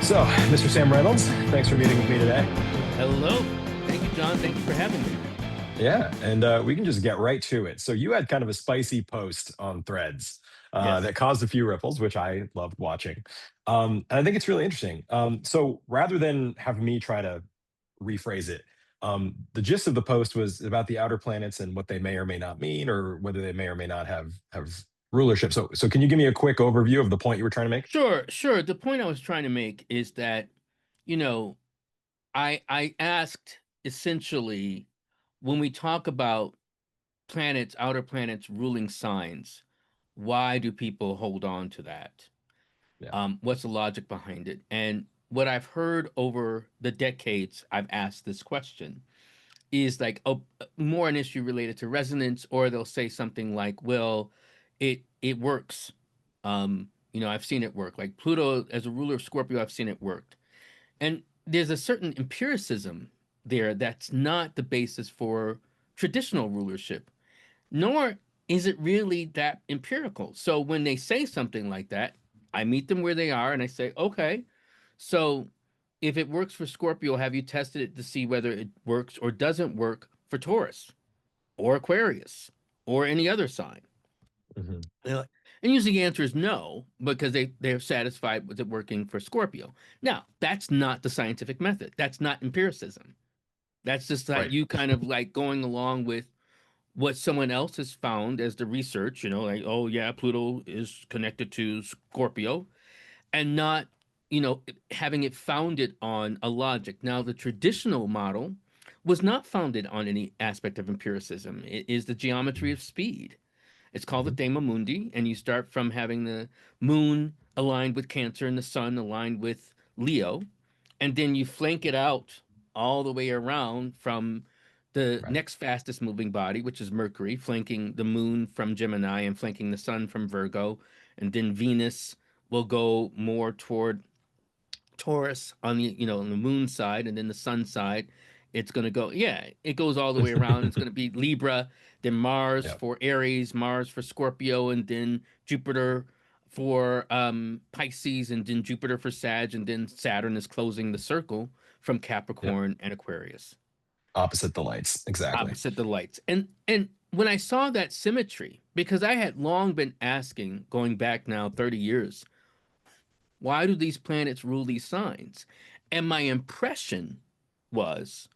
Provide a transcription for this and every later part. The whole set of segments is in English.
So, Mr. Sam Reynolds, thanks for meeting with me today. Hello. Thank you, John. Thank you for having me. Yeah, and we can just get right to it. So, you had kind of a spicy post on Threads Yes. that caused a few ripples, which I loved watching. And I think it's really interesting. So, rather than have me try to rephrase it, the gist of the post was about the outer planets and what they may or may not mean, or whether they may or may not have rulership. So, can you give me a quick overview of the point you were trying to make? Sure. The point I was trying to make is that, you know, I asked essentially when we talk about planets, outer planets ruling signs, why do people hold on to that? Yeah. What's the logic behind it? And what I've heard over the decades I've asked this question is like more an issue related to resonance, or they'll say something like, well, it works. I've seen it work. Like Pluto as a ruler of Scorpio, I've seen it worked. And there's a certain empiricism there that's not the basis for traditional rulership, nor is it really that empirical. So when they say something like that, I meet them where they are and I say, okay, so if it works for Scorpio, have you tested it to see whether it works or doesn't work for Taurus or Aquarius or any other sign? Mhm. And usually the answer is no, because they're satisfied with it working for Scorpio. Now, that's not the scientific method. That's not empiricism. That's just like Right. you kind of like going along with what someone else has found as the research, like, oh yeah, Pluto is connected to Scorpio, and not, having it founded on a logic. Now, the traditional model was not founded on any aspect of empiricism. It is the geometry Mhm. of speed. It's called the Mhm. Thema Mundi, and you start from having the moon aligned with Cancer and the sun aligned with Leo, and then you flank it out all the way around from the Right. next fastest moving body, which is Mercury, flanking the moon from Gemini and flanking the sun from Virgo, and then Venus will go more toward Taurus on on the moon side, and then the sun side, it's going to go, yeah, it goes all the way around. It's going to be Libra, then Mars Yeah. for Aries, Mars for Scorpio, and then Jupiter for Pisces, and then Jupiter for Sag, and then Saturn is closing the circle from Yep. Capricorn and Aquarius, Opposite the lights. Exactly. opposite the lights. And when I saw that symmetry, because I had long been asking, going back now 30 years, why do these planets rule these signs? And my impression was,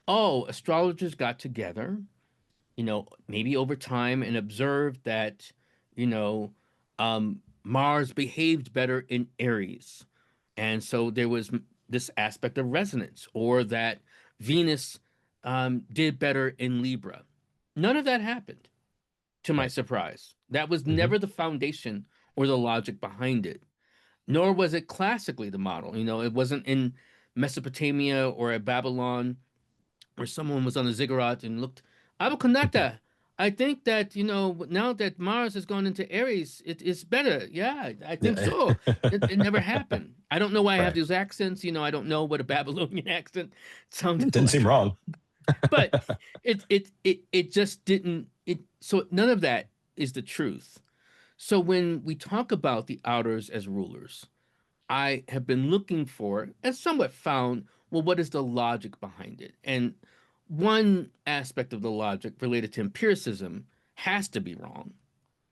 oh, astrologers got together, maybe over time and observed that, you know, Mars behaved better in Aries. And so there was this aspect of resonance, or that Venus did better in Libra. None of that happened, to my Right. surprise. That was Hmm. never the foundation or the logic behind it, nor was it classically the model. It wasn't in Mesopotamia or at Babylon where someone was on a ziggurat and looked, Abukonata, I think that, now that Mars has gone into Aries, it is better. Yeah, I think Yeah. so. It never happened. I don't know why I have Right. those accents. I don't know what a Babylonian accent It sounded didn't seem like, wrong. but it just didn't. So none of that is the truth. So when we talk about the outers as rulers, I have been looking for and somewhat found, well, what is the logic behind it? And one aspect of the logic related to empiricism has to be wrong,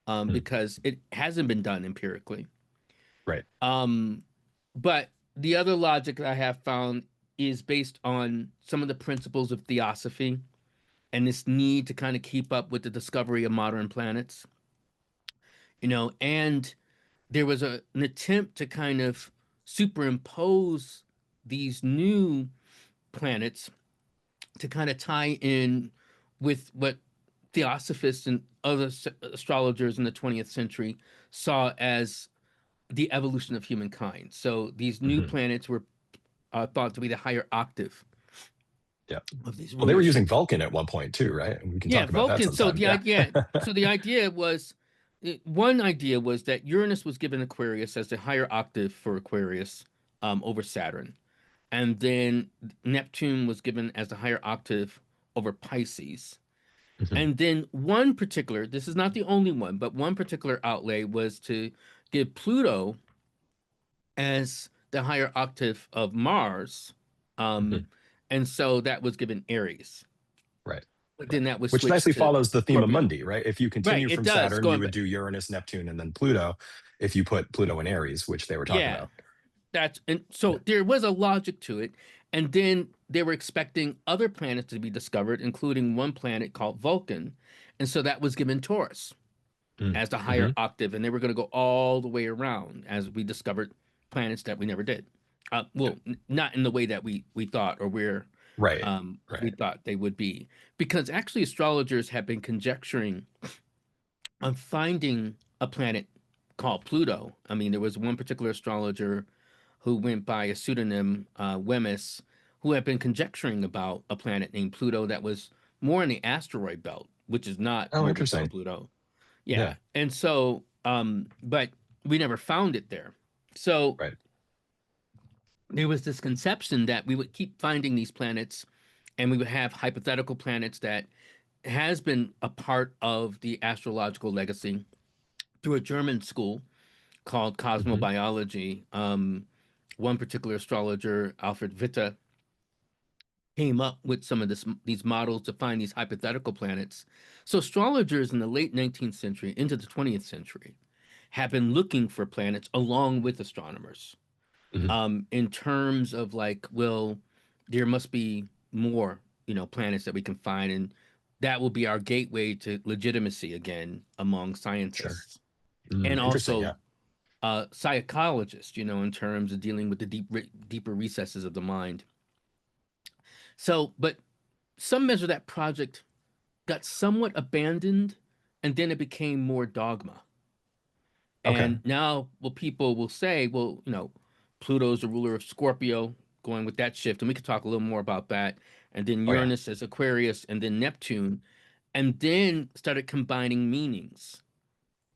Hmm. because it hasn't been done empirically. Right. Um, but the other logic that I have found is based on some of the principles of theosophy and this need to kind of keep up with the discovery of modern planets, and there was an attempt to kind of superimpose these new planets to kind of tie in with what theosophists and other astrologers in the 20th century saw as the evolution of humankind. So these new Hmm. planets were thought to be the higher octave Yeah. of these Well, they were using rulerships. Vulcan at one point too, right? And we can Yeah, talk about that Vulcan. So sometime. the Yeah. idea, so the idea was, one idea was that Uranus was given Aquarius as the higher octave for Aquarius, over Saturn, and then Neptune was given as the higher octave over Pisces. Hmm. And then one particular, this is not the only one, but one particular outlay was to give Pluto as the higher octave of Mars. Mhm. Um, and so that was given Aries. Right. But Right. then that was Which switched nicely to follows the theme of Scorpio. Mundi, right? If you Right, continue it from does. Saturn, you Going would back. do Uranus, Neptune, and then Pluto if you put Pluto in Aries, which they were talking Yeah, about. that's and so Yeah. there was a logic to it. And then they were expecting other planets to be discovered, including one planet called Vulcan. And so that was given Taurus Mm. as the higher Hmm. octave. And they were going to go all the way around as we discovered planets that we never did. Yeah. Not in the way that we thought or where Right. we Right. thought they would be. Because actually, astrologers have been conjecturing on finding a planet called Pluto. I mean, there was one particular astrologer who went by a pseudonym, Wemyss, who had been conjecturing about a planet named Pluto that was more in the asteroid belt, which is not Oh, where we found interesting. Pluto. Yeah. Yeah. And so, but we never found it there. So Right. there was this conception that we would keep finding these planets and we would have hypothetical planets that has been a part of the astrological legacy through a German school called Hmm. cosmobiology. One particular astrologer, Alfred Witte, came up with some of these models to find these hypothetical planets. So astrologers in the late 19th century into the 20th century have been looking for planets along with astronomers, Hmm. in terms of like, well, there must be more, planets that we can find, and that will be our gateway to legitimacy again among Sure. scientists. And Mm, interesting. also Yeah. psychologist, in terms of dealing with the deeper recesses of the mind. So, but some measure that project got somewhat abandoned, and then it became more dogma. Okay. And now, well, people will say, well, Pluto's the ruler of Scorpio, going with that shift, and we could talk a little more about that. And then Oh, yeah. Uranus as Aquarius, and then Neptune, and then started combining meanings.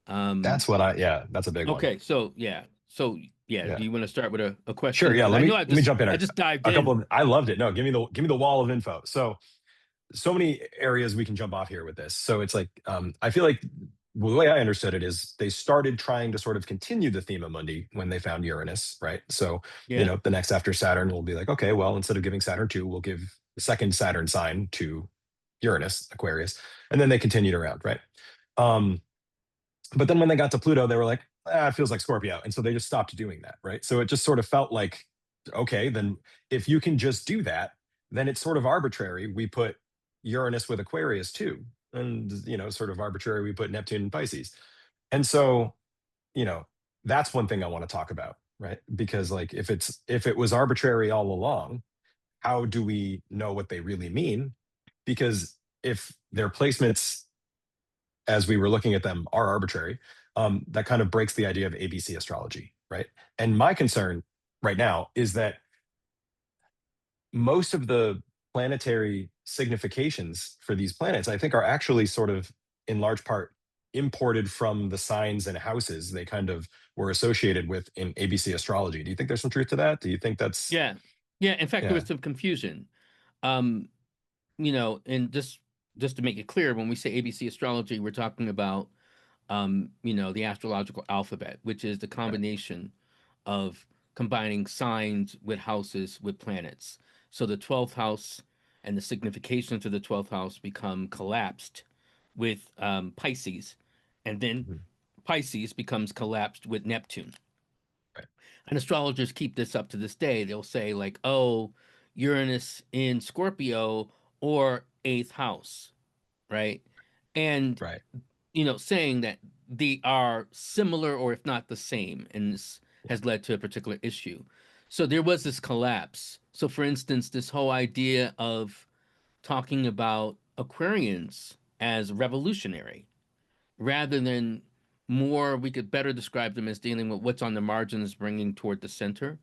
Um, Yeah, that's a big one. Okay, so yeah, Yeah. do you want to start with a Sure. question? Yeah. Because I know Let me jump in I just dived a couple in. of, I loved it. No, give me the wall of info. So many areas we can jump off here with this. So it's like, I feel like the way I understood it is they started trying to sort of continue the theme of Mundi when they found Uranus, right? So, Yeah, the next after Saturn will be like, okay, well, instead of giving Saturn two, we'll give the second Saturn sign to Uranus, Aquarius, and then they continued around, right? Um, but then when they got to Pluto, they were like, it feels like Scorpio. And so they just stopped doing that, right? So it just sort of felt like, okay, then if you can just do that, then it's sort of arbitrary. We put Uranus with Aquarius too. And, sort of arbitrary, we put Neptune and Pisces. And so, you know, that's one thing I want to talk about, right? Because like if it was arbitrary all along, how do we know what they really mean? Because if their placements as we were looking at them are arbitrary, that kind of breaks the idea of ABC astrology, right? And my concern right now is that most of the planetary significations for these planets, I think, are actually sort of in large part imported from the signs and houses they kind of were associated with in ABC astrology. Do you think there's some truth to that? Do you think that's, yeah, yeah. In fact, there yeah, was some confusion. Um, and just to make it clear, when we say ABC astrology, we're talking about the astrological alphabet, which is the right. combination of combining signs with houses with planets. So the 12th house and the significations of the 12th house become collapsed with Pisces, and then Mhm. Pisces becomes collapsed with Neptune. Right. And astrologers keep this up to this day. They'll say, like, oh, Uranus in Scorpio or eighth house, right? And Right. saying that they are similar or if not the same, and this has led to a particular issue. So there was this collapse. So, for instance, this whole idea of talking about Aquarians as revolutionary rather than more, we could better describe them as dealing with what's on the margins, bringing toward the center.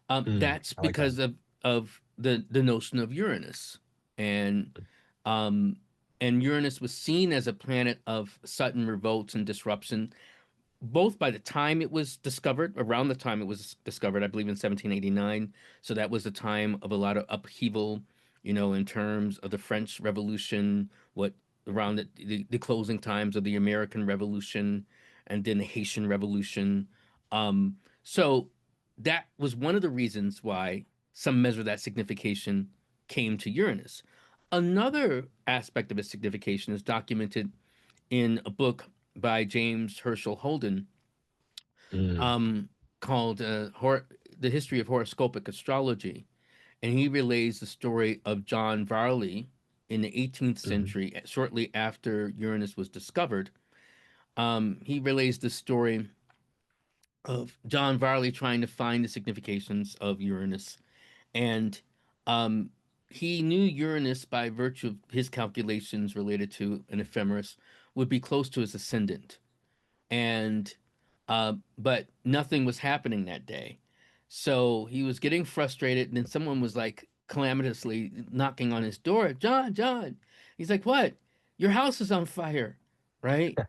That's I like that. because of the notion of Uranus, and um, Uranus was seen as a planet of sudden revolts and disruption, both by the time it was discovered, around the time it was discovered, I believe in 1789. So that was a time of a lot of upheaval, in terms of the French Revolution, what around the closing times of the American Revolution, and then the Haitian Revolution. So that was one of the reasons why some measure that signification came to Uranus. Another aspect of its signification is documented in a book by James Herschel Holden, Mm, um, called The History of Horoscopic Astrology. And he relays the story of John Varley in the 18th mhm, century, shortly after Uranus was discovered. He relays the story of John Varley trying to find the significations of Uranus. And um, he knew Uranus, by virtue of his calculations related to an ephemeris, would be close to his ascendant. And but nothing was happening that day. So he was getting frustrated, and then someone was like calamitously knocking on his door. John, John. He's like, "What? Your house is on fire, right?"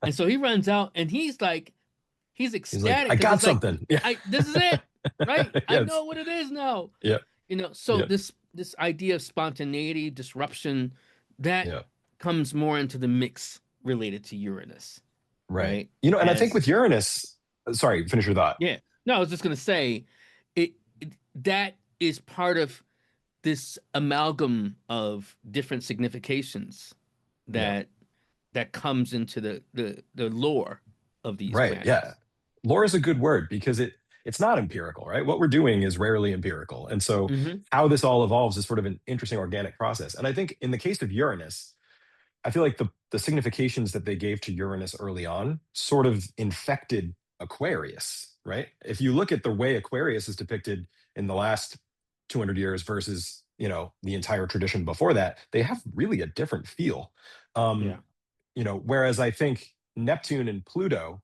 And so he runs out, and he's he's like, ecstatic I because got it's like, something. Yeah. I this is it, right? I Yes. know what it is now. Yeah. So Yeah. this idea of spontaneity, disruption, that Yeah. comes more into the mix related to Uranus, Right. right? And I think As with Uranus, sorry, finish your thought. Yeah. No, I was just gonna say that is part of this amalgam of different significations Yeah. that comes into the lore of these Right. Yeah. planets. Lore is a good word because it's not empirical, right? What we're doing is rarely empirical. And so Hmm. how this all evolves is sort of an interesting organic process. And I think in the case of Uranus, I feel like the significations that they gave to Uranus early on sort of infected Aquarius, right? If you look at the way Aquarius is depicted in the last 200 years versus, the entire tradition before that, they have really a different feel. Yeah. Um, whereas I think Neptune and Pluto,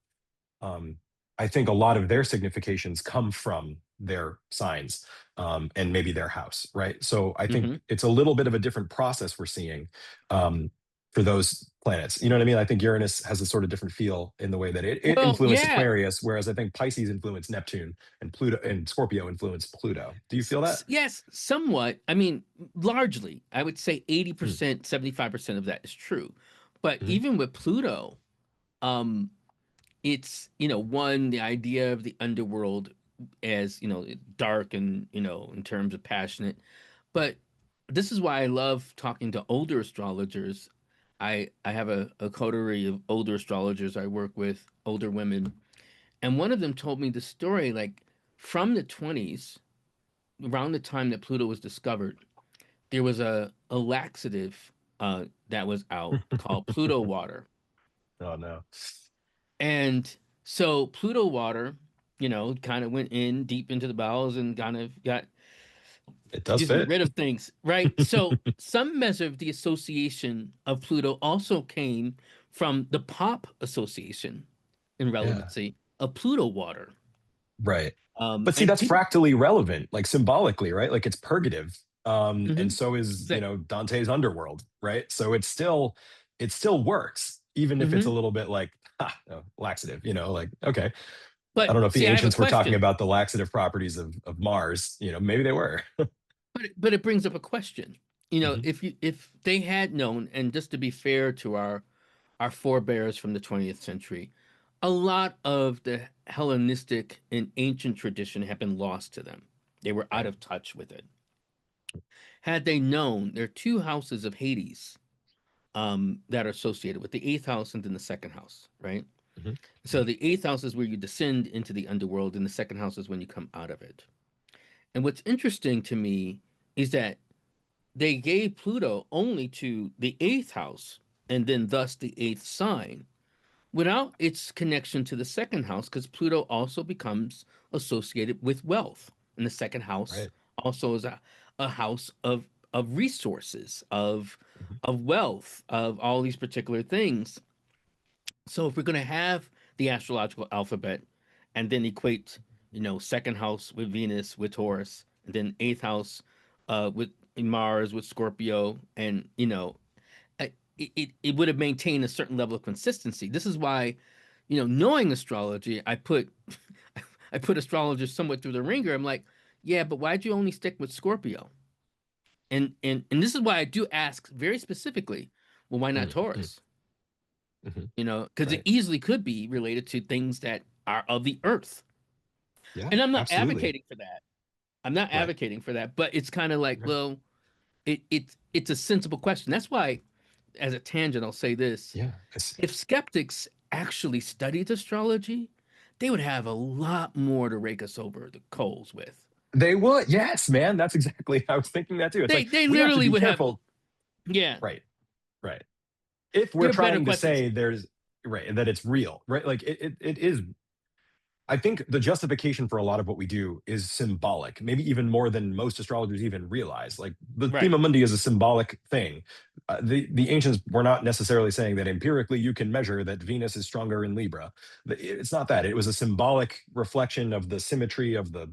um, I think a lot of their significations come from their signs, and maybe their house, right? So I Hmm. think it's a little bit of a different process we're seeing, for those planets. You know what I mean? I think Uranus has a sort of different feel in the way that it Well, influenced yeah. Aquarius, whereas I think Pisces influenced Neptune and Pluto and Scorpio influenced Pluto. Do you feel that? Yes, somewhat. I mean, largely, I would say Hmm. 80%, 75% of that is true. But Mhm. even with Pluto, um, it's, one, the idea of the underworld as, dark and, in terms of passionate. But this is why I love talking to older astrologers. I have a coterie of older astrologers I work with, older women. And one of them told me the story, like, from the 20s, around the time that Pluto was discovered, there was a laxative that was out called Pluto water. Oh no. And so Pluto water, kind of went in deep into the bowels and kind of got, It does excuse me, fit. rid of things, right? So some measure of the association of Pluto also came from the pop association in Yeah. relevancy of Pluto water. Right. But see, And that's people, fractally relevant, like symbolically, right? Like it's purgative. And mhm, so is, exact- Dante's underworld, right? So it still works, even if it's a mhm. little bit like, laxative, like, okay. I But don't know if the see, I have a ancients were talking question. about the laxative properties of Mars, maybe they were. But it brings up a question. Mhm. If they had known, and just to be fair to our forebears from the 20th century, a lot of the Hellenistic and ancient tradition had been lost to them. They were out Right. of touch with it. Had they known, there are two houses of Hades that are associated with the eighth house and then the second house, right? Mhm. So Mhm. the eighth house is where you descend into the underworld, and the second house is when you come out of it. And what's interesting to me is that they gave Pluto only to the eighth house and then thus the eighth sign without its connection to the second house, because Pluto also becomes associated with wealth. And the second house Right. also is a house of resources, Mhm. of wealth, of all these particular things. So if we're going to have the astrological alphabet and then equate, second house with Venus, with Taurus, and then eighth house with Mars, with Scorpio, and, it would have maintained a certain level of consistency. This is why, knowing astrology, I put astrologers somewhat through the ringer. I'm like, yeah, but why'd you only stick with Scorpio? And this is why I do ask very specifically, well, why not Mm, mm, Taurus? mhm. Because it Right. easily could be related to things that are of the earth. Yeah, And I'm not absolutely. advocating for that. I'm not Right. advocating for that, but it's kind of like, Right. well, it's a sensible question. That's why, as a tangent, I'll say this: Yeah. It's, if skeptics actually studied astrology, they would have a lot more to rake us over the coals with. they would. Yes, man. That's exactly. I was thinking that too. It's like They we have to literally be would have, careful. yeah, Right. Right. If we're they're better trying to questions. say there's right that it's real, right? Like it is. I think the justification for a lot of what we do is symbolic, maybe even more than most astrologers even realize. Like the Right, thema mundi is a symbolic thing. The ancients were not necessarily saying that empirically you can measure that Venus is stronger in Libra. It's not that. It was a symbolic reflection of the symmetry of the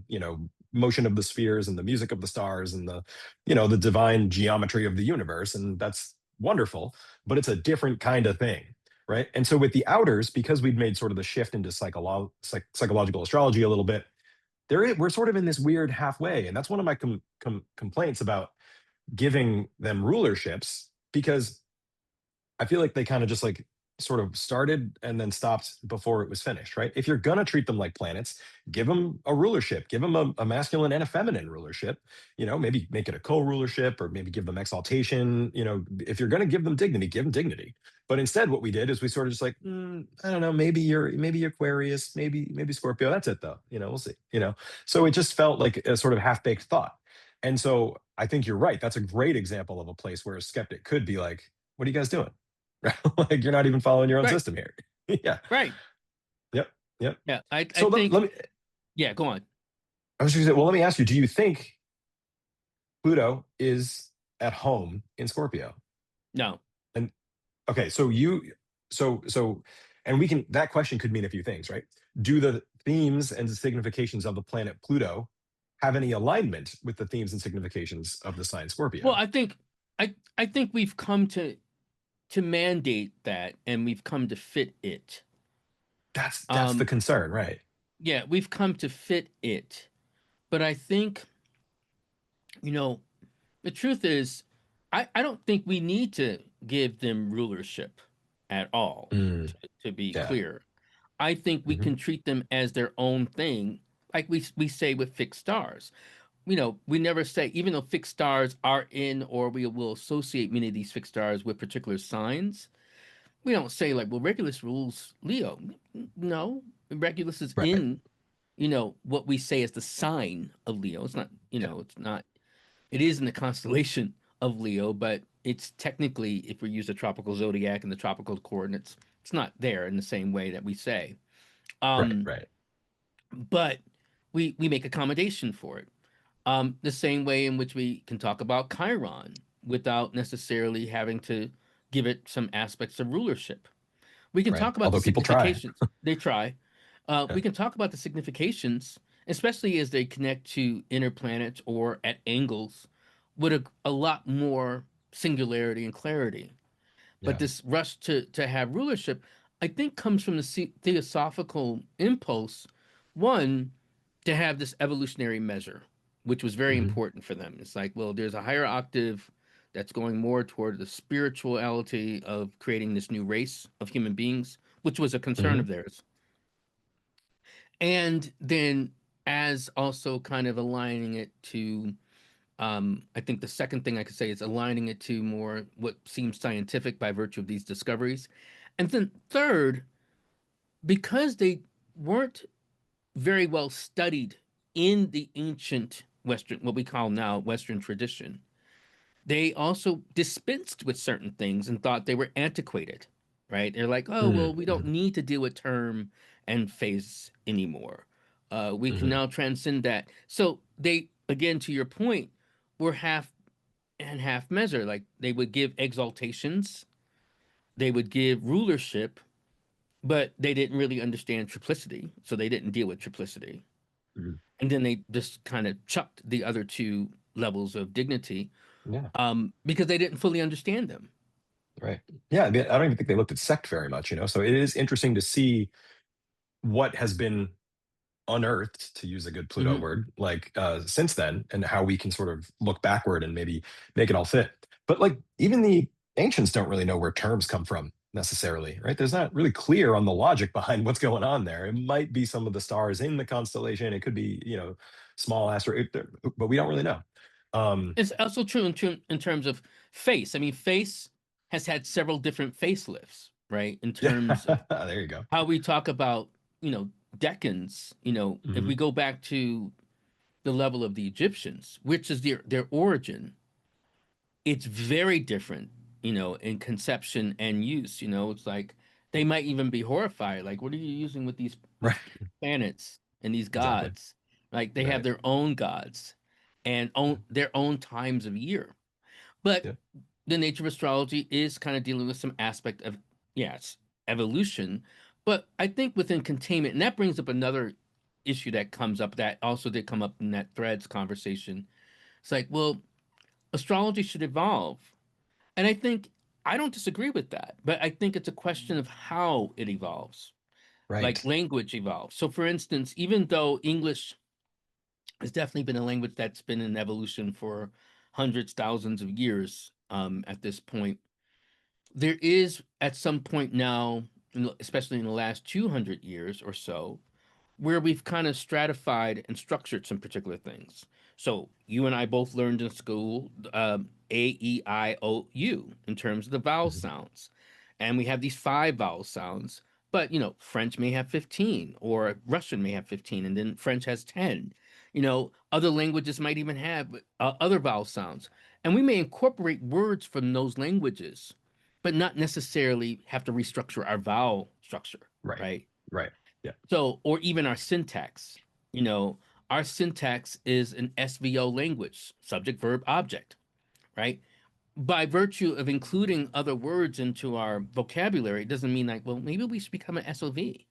motion of the spheres and the music of the stars and the the divine geometry of the universe, and that's wonderful. But it's a different kind of thing, right? And so with the outers, because we'd made sort of the shift into psychological astrology a little bit, we're sort of in this weird halfway, and that's one of my complaints about giving them rulerships, because I feel like they kind of just like sort of started and then stopped before it was finished, right? If you're gonna treat them like planets, give them a rulership, give them a masculine and a feminine rulership. Maybe make it a co-rulership, or maybe give them exaltation. If you're gonna give them dignity, give them dignity. But instead, what we did is we sort of just like, I don't know, maybe Aquarius, maybe Scorpio. That's it though. We'll see. So it just felt like a sort of half-baked thought. And so I think you're right. That's a great example of a place where a skeptic could be like, what are you guys doing? Like you're not even following your own right, system here. Yeah. right. Yep. Yep. Yeah, I So let think, me. yeah, go on. I was just gonna say, well, let me ask you: do you think Pluto is at home in Scorpio? No. And okay, so, and we can. That question could mean a few things, right? Do the themes and significations of the planet Pluto have any alignment with the themes and significations of the sign Well, Scorpio? I think we've come to mandate that, and we've come to fit it. That's the Um, concern, right? yeah, we've come to fit it. But I think, you know, the truth is, I don't think we need to give them rulership at all, Mm, to be yeah. clear. I think we Hmm. can treat them as their own thing, like we say with fixed stars. We never say, even though fixed stars are in, or we will associate many of these fixed stars with particular signs, we don't say, like, well, Regulus rules Leo. No, Regulus is Right. in, what we say is the sign of Leo. It's not, Yeah. it's not, it is in the constellation of Leo, but it's technically, if we use the tropical zodiac and the tropical coordinates, it's not there in the same way that we say. Right. Um, Right. but we make accommodation for it. The same way in which we can talk about Chiron without necessarily having to give it some aspects of rulership. We can Right. talk about the Although people try. significations. They try. Yeah. We can talk about the significations, especially as they connect to inner planets or at angles, with a lot more singularity and clarity. But Yeah. this rush to have rulership, I think, comes from the theosophical impulse. One, to have this evolutionary measure, which was very Hmm. important for them. It's like, well, there's a higher octave that's going more toward the spirituality of creating this new race of human beings, which was a concern Hmm. of theirs. And then, as also kind of aligning it to, I think the second thing I could say is aligning it to more what seems scientific by virtue of these discoveries. And then, third, because they weren't very well studied in the ancient Western, what we call now Western tradition, they also dispensed with certain things and thought they were antiquated, right? They're like, oh, well, we don't Hmm. need to deal with term and phase anymore. We can Hmm. now transcend that. So they, again, to your point, were half and half measure. Like they would give exaltations, they would give rulership, but they didn't really understand triplicity. So they didn't deal with triplicity. Hmm. And then they just kind of chucked the other two levels of dignity, Yeah. because they didn't fully understand them. Right. Yeah. I mean, I don't even think they looked at sect very much, So it is interesting to see what has been unearthed, to use a good Pluto Hmm. word, like since then, and how we can sort of look backward and maybe make it all fit. But like even the ancients don't really know where terms come from. necessarily, right? There's not really clear on the logic behind what's going on there. It might be some of the stars in the constellation. It could be, small asteroid, but we don't really know. Um, It's also true in terms of face. I mean, face has had several different facelifts, right? In yeah, terms of there you go. how we talk about, decans, if we Hmm. go back to the level of the Egyptians, which is their origin, it's very different, in conception and use. It's like they might even be horrified. Like, what are you using with these Right. planets and these Exactly. gods? Like they have Right. their own gods and own their own times of year. But Yeah. the nature of astrology is kind of dealing with some aspect of, yes, evolution. But I think within containment, and that brings up another issue that comes up that also did come up in that threads conversation. It's like, well, astrology should evolve. And I don't disagree with that, but I think it's a question of how it evolves, like Right. language evolves. So, for instance, even though English has definitely been a language that's been in evolution for hundreds, thousands of years at this point, there is at some point now, especially in the last 200 years or so, where we've kind of stratified and structured some particular things. So you and I both learned in school A, E, I, O, U in terms of the vowel Mhm. sounds. And we have these five vowel sounds, but French may have 15 or Russian may have 15 and then French has 10. Other languages might even have other vowel sounds. And we may incorporate words from those languages, but not necessarily have to restructure our vowel structure, Right. right? Right. Yeah. So, or even our syntax, you know, our syntax is an SVO language, subject, verb, object, right? By virtue of including other words into our vocabulary, it doesn't mean like, well, maybe we should become an SOV,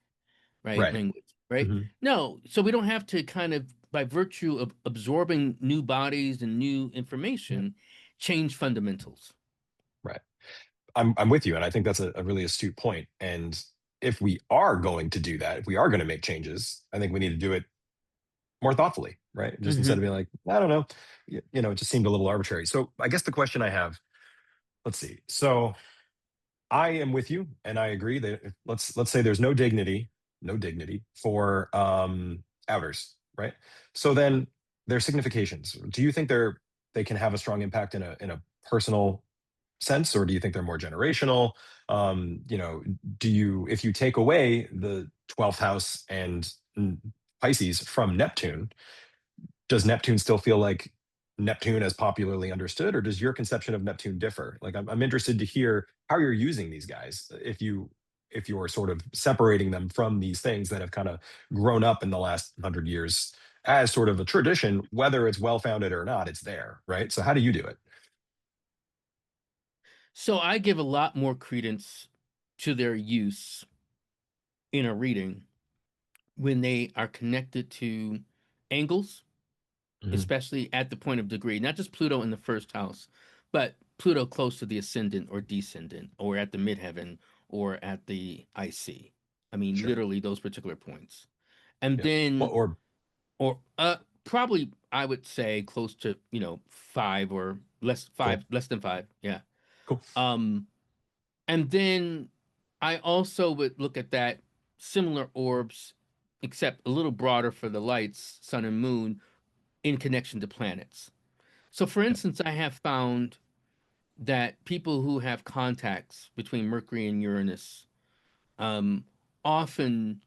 right? Right. Language, right? Hmm. No, so we don't have to kind of, by virtue of absorbing new bodies and new Yeah. information, change fundamentals. Right. I'm with you, and I think that's a really astute point. And if we are going to do that, if we are going to make changes, I think we need to do it more thoughtfully, right? Just instead of Hmm. being like, I don't know, it just seemed a little arbitrary. So I guess the question I have, let's see. So I am with you, and I agree that let's say there's no dignity for outers, right? So then their significations. Do you think they can have a strong impact in a personal sense, or do you think they're more generational? Do you, if you take away the 12th house and Pisces from Neptune, does Neptune still feel like Neptune as popularly understood, or does your conception of Neptune differ? Like, I'm interested to hear how you're using these guys. If you're sort of separating them from these things that have kind of grown up in the last 100 years as sort of a tradition, whether it's well founded or not, it's there, right? So how do you do it? So I give a lot more credence to their use in a reading when they are connected to angles, Hmm. especially at the point of degree, not just Pluto in the first house, but Pluto close to the ascendant or descendant, or at the midheaven, or at the IC. I mean, Sure. literally those particular points. And Yeah. Well, then, or or probably I would say close to, five or less, cool. five, less than five. Yeah. Cool. Um, And then I also would look at that similar orbs, except a little broader for the lights, sun and moon, in connection to planets. So, for Yeah. instance, I have found that people who have contacts between Mercury and Uranus um, often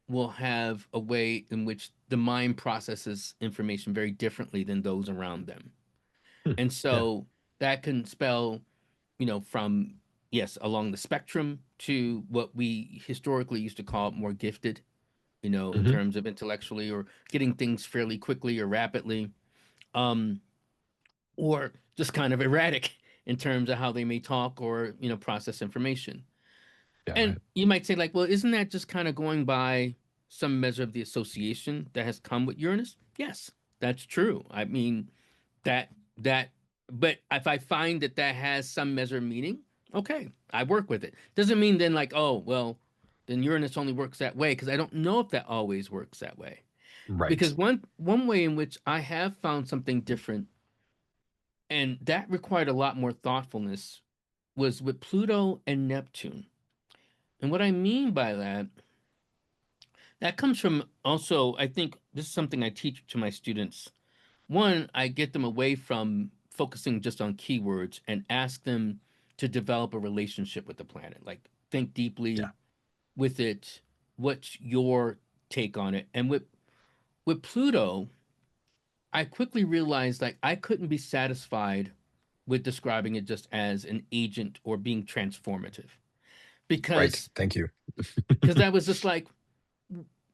will have a way in which the mind processes information very differently than those around them. Hmm. And Yeah. so that can spell, from yes, along the spectrum to what we historically used to call more gifted, in Hmm. terms of intellectually or getting things fairly quickly or rapidly, um, or just kind of erratic in terms of how they may talk or, process information. Yeah. And Right. you might say, like, well, isn't that just kind of going by some measure of the association that has come with Uranus? Yes, that's true. I mean, that that but if I find that that has some measure of meaning, okay, I work with it. Doesn't mean then like, oh, well, then Uranus only works that way because I don't know if that always works that way. Right. Because one way in which I have found something different and that required a lot more thoughtfulness was with Pluto and Neptune. And what I mean by that, that comes from also, I think this is something I teach to my students. One, I get them away from focusing just on keywords and ask them to develop a relationship with the planet. Like think Yeah. deeply with it. What's your take on it? And with Pluto, I quickly realized like I couldn't be satisfied with describing it just as an agent or being transformative Right. because Thank you. that was just like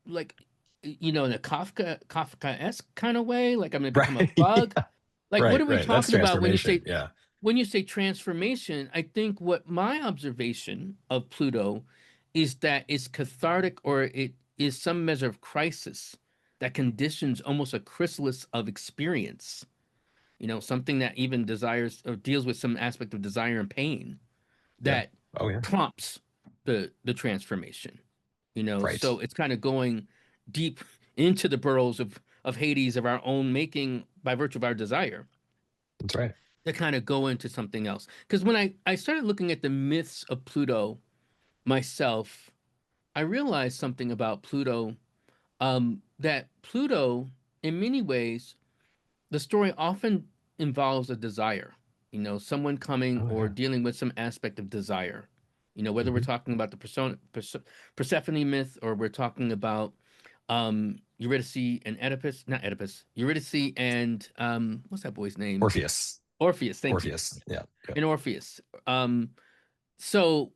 in a Kafka-esque kind of way, like I'm gonna become a Right. bug. Yeah. Like what Right. are we Right. That's talking about transformation. Yeah. when you say transformation? I think what my observation of Pluto is that it's cathartic or it is some measure of crisis that conditions almost a chrysalis of experience, something that even desires or deals with some aspect of desire and pain Yeah. that Oh yeah. prompts the transformation. Right. So it's kind of going deep into the burrows of Hades of our own making by virtue of our desire That's right. to kind of go into something else. Because when I started looking at the myths of Pluto myself, I realized something about Pluto, that Pluto, in many ways, the story often involves a desire, someone coming Oh or yeah. dealing with some aspect of desire. Whether we're Hmm. talking about the Persephone myth or we're talking about Eurydice and Oedipus, not Oedipus, Eurydice and what's that boy's name? Orpheus. Orpheus, thank you. Orpheus. Yeah. Yeah. And Orpheus. So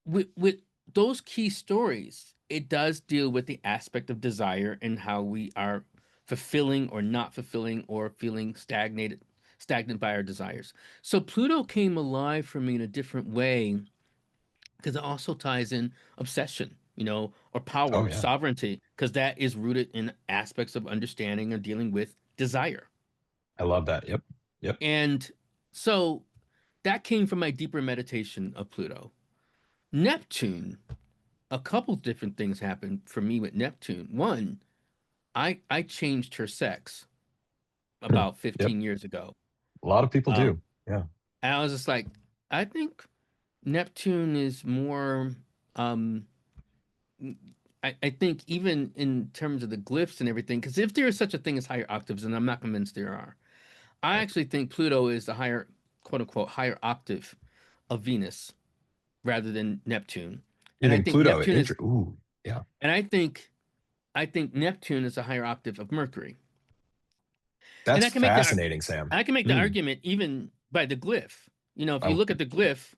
with those key stories, it does deal with the aspect of desire and how we are fulfilling or not fulfilling or feeling stagnant by our desires. So Pluto came alive for me in a different way because it also ties in obsession, or Oh power, yeah. sovereignty, because that is rooted in aspects of understanding or dealing with desire. I love that. Yep. Yep. And so that came from my deeper meditation of Pluto. Neptune, a couple different things happened for me with Neptune. One, I changed her sex Hmm. about Yep. 15 years ago. A lot of people Um, do. Yeah. and I was just like, I think Neptune is more. Um, I think even in terms of the glyphs and everything, because if there is such a thing as higher octaves, and I'm not convinced there are, I Right. actually think Pluto is the higher, quote unquote, higher octave of Venus rather than Neptune. You And I think think Pluto? Neptune is, Ooh. Yeah. and I think Neptune is a higher octave of Mercury. And That's I can make that fascinating, Sam. I can make the Mm. argument even by the glyph. If you Oh look at the glyph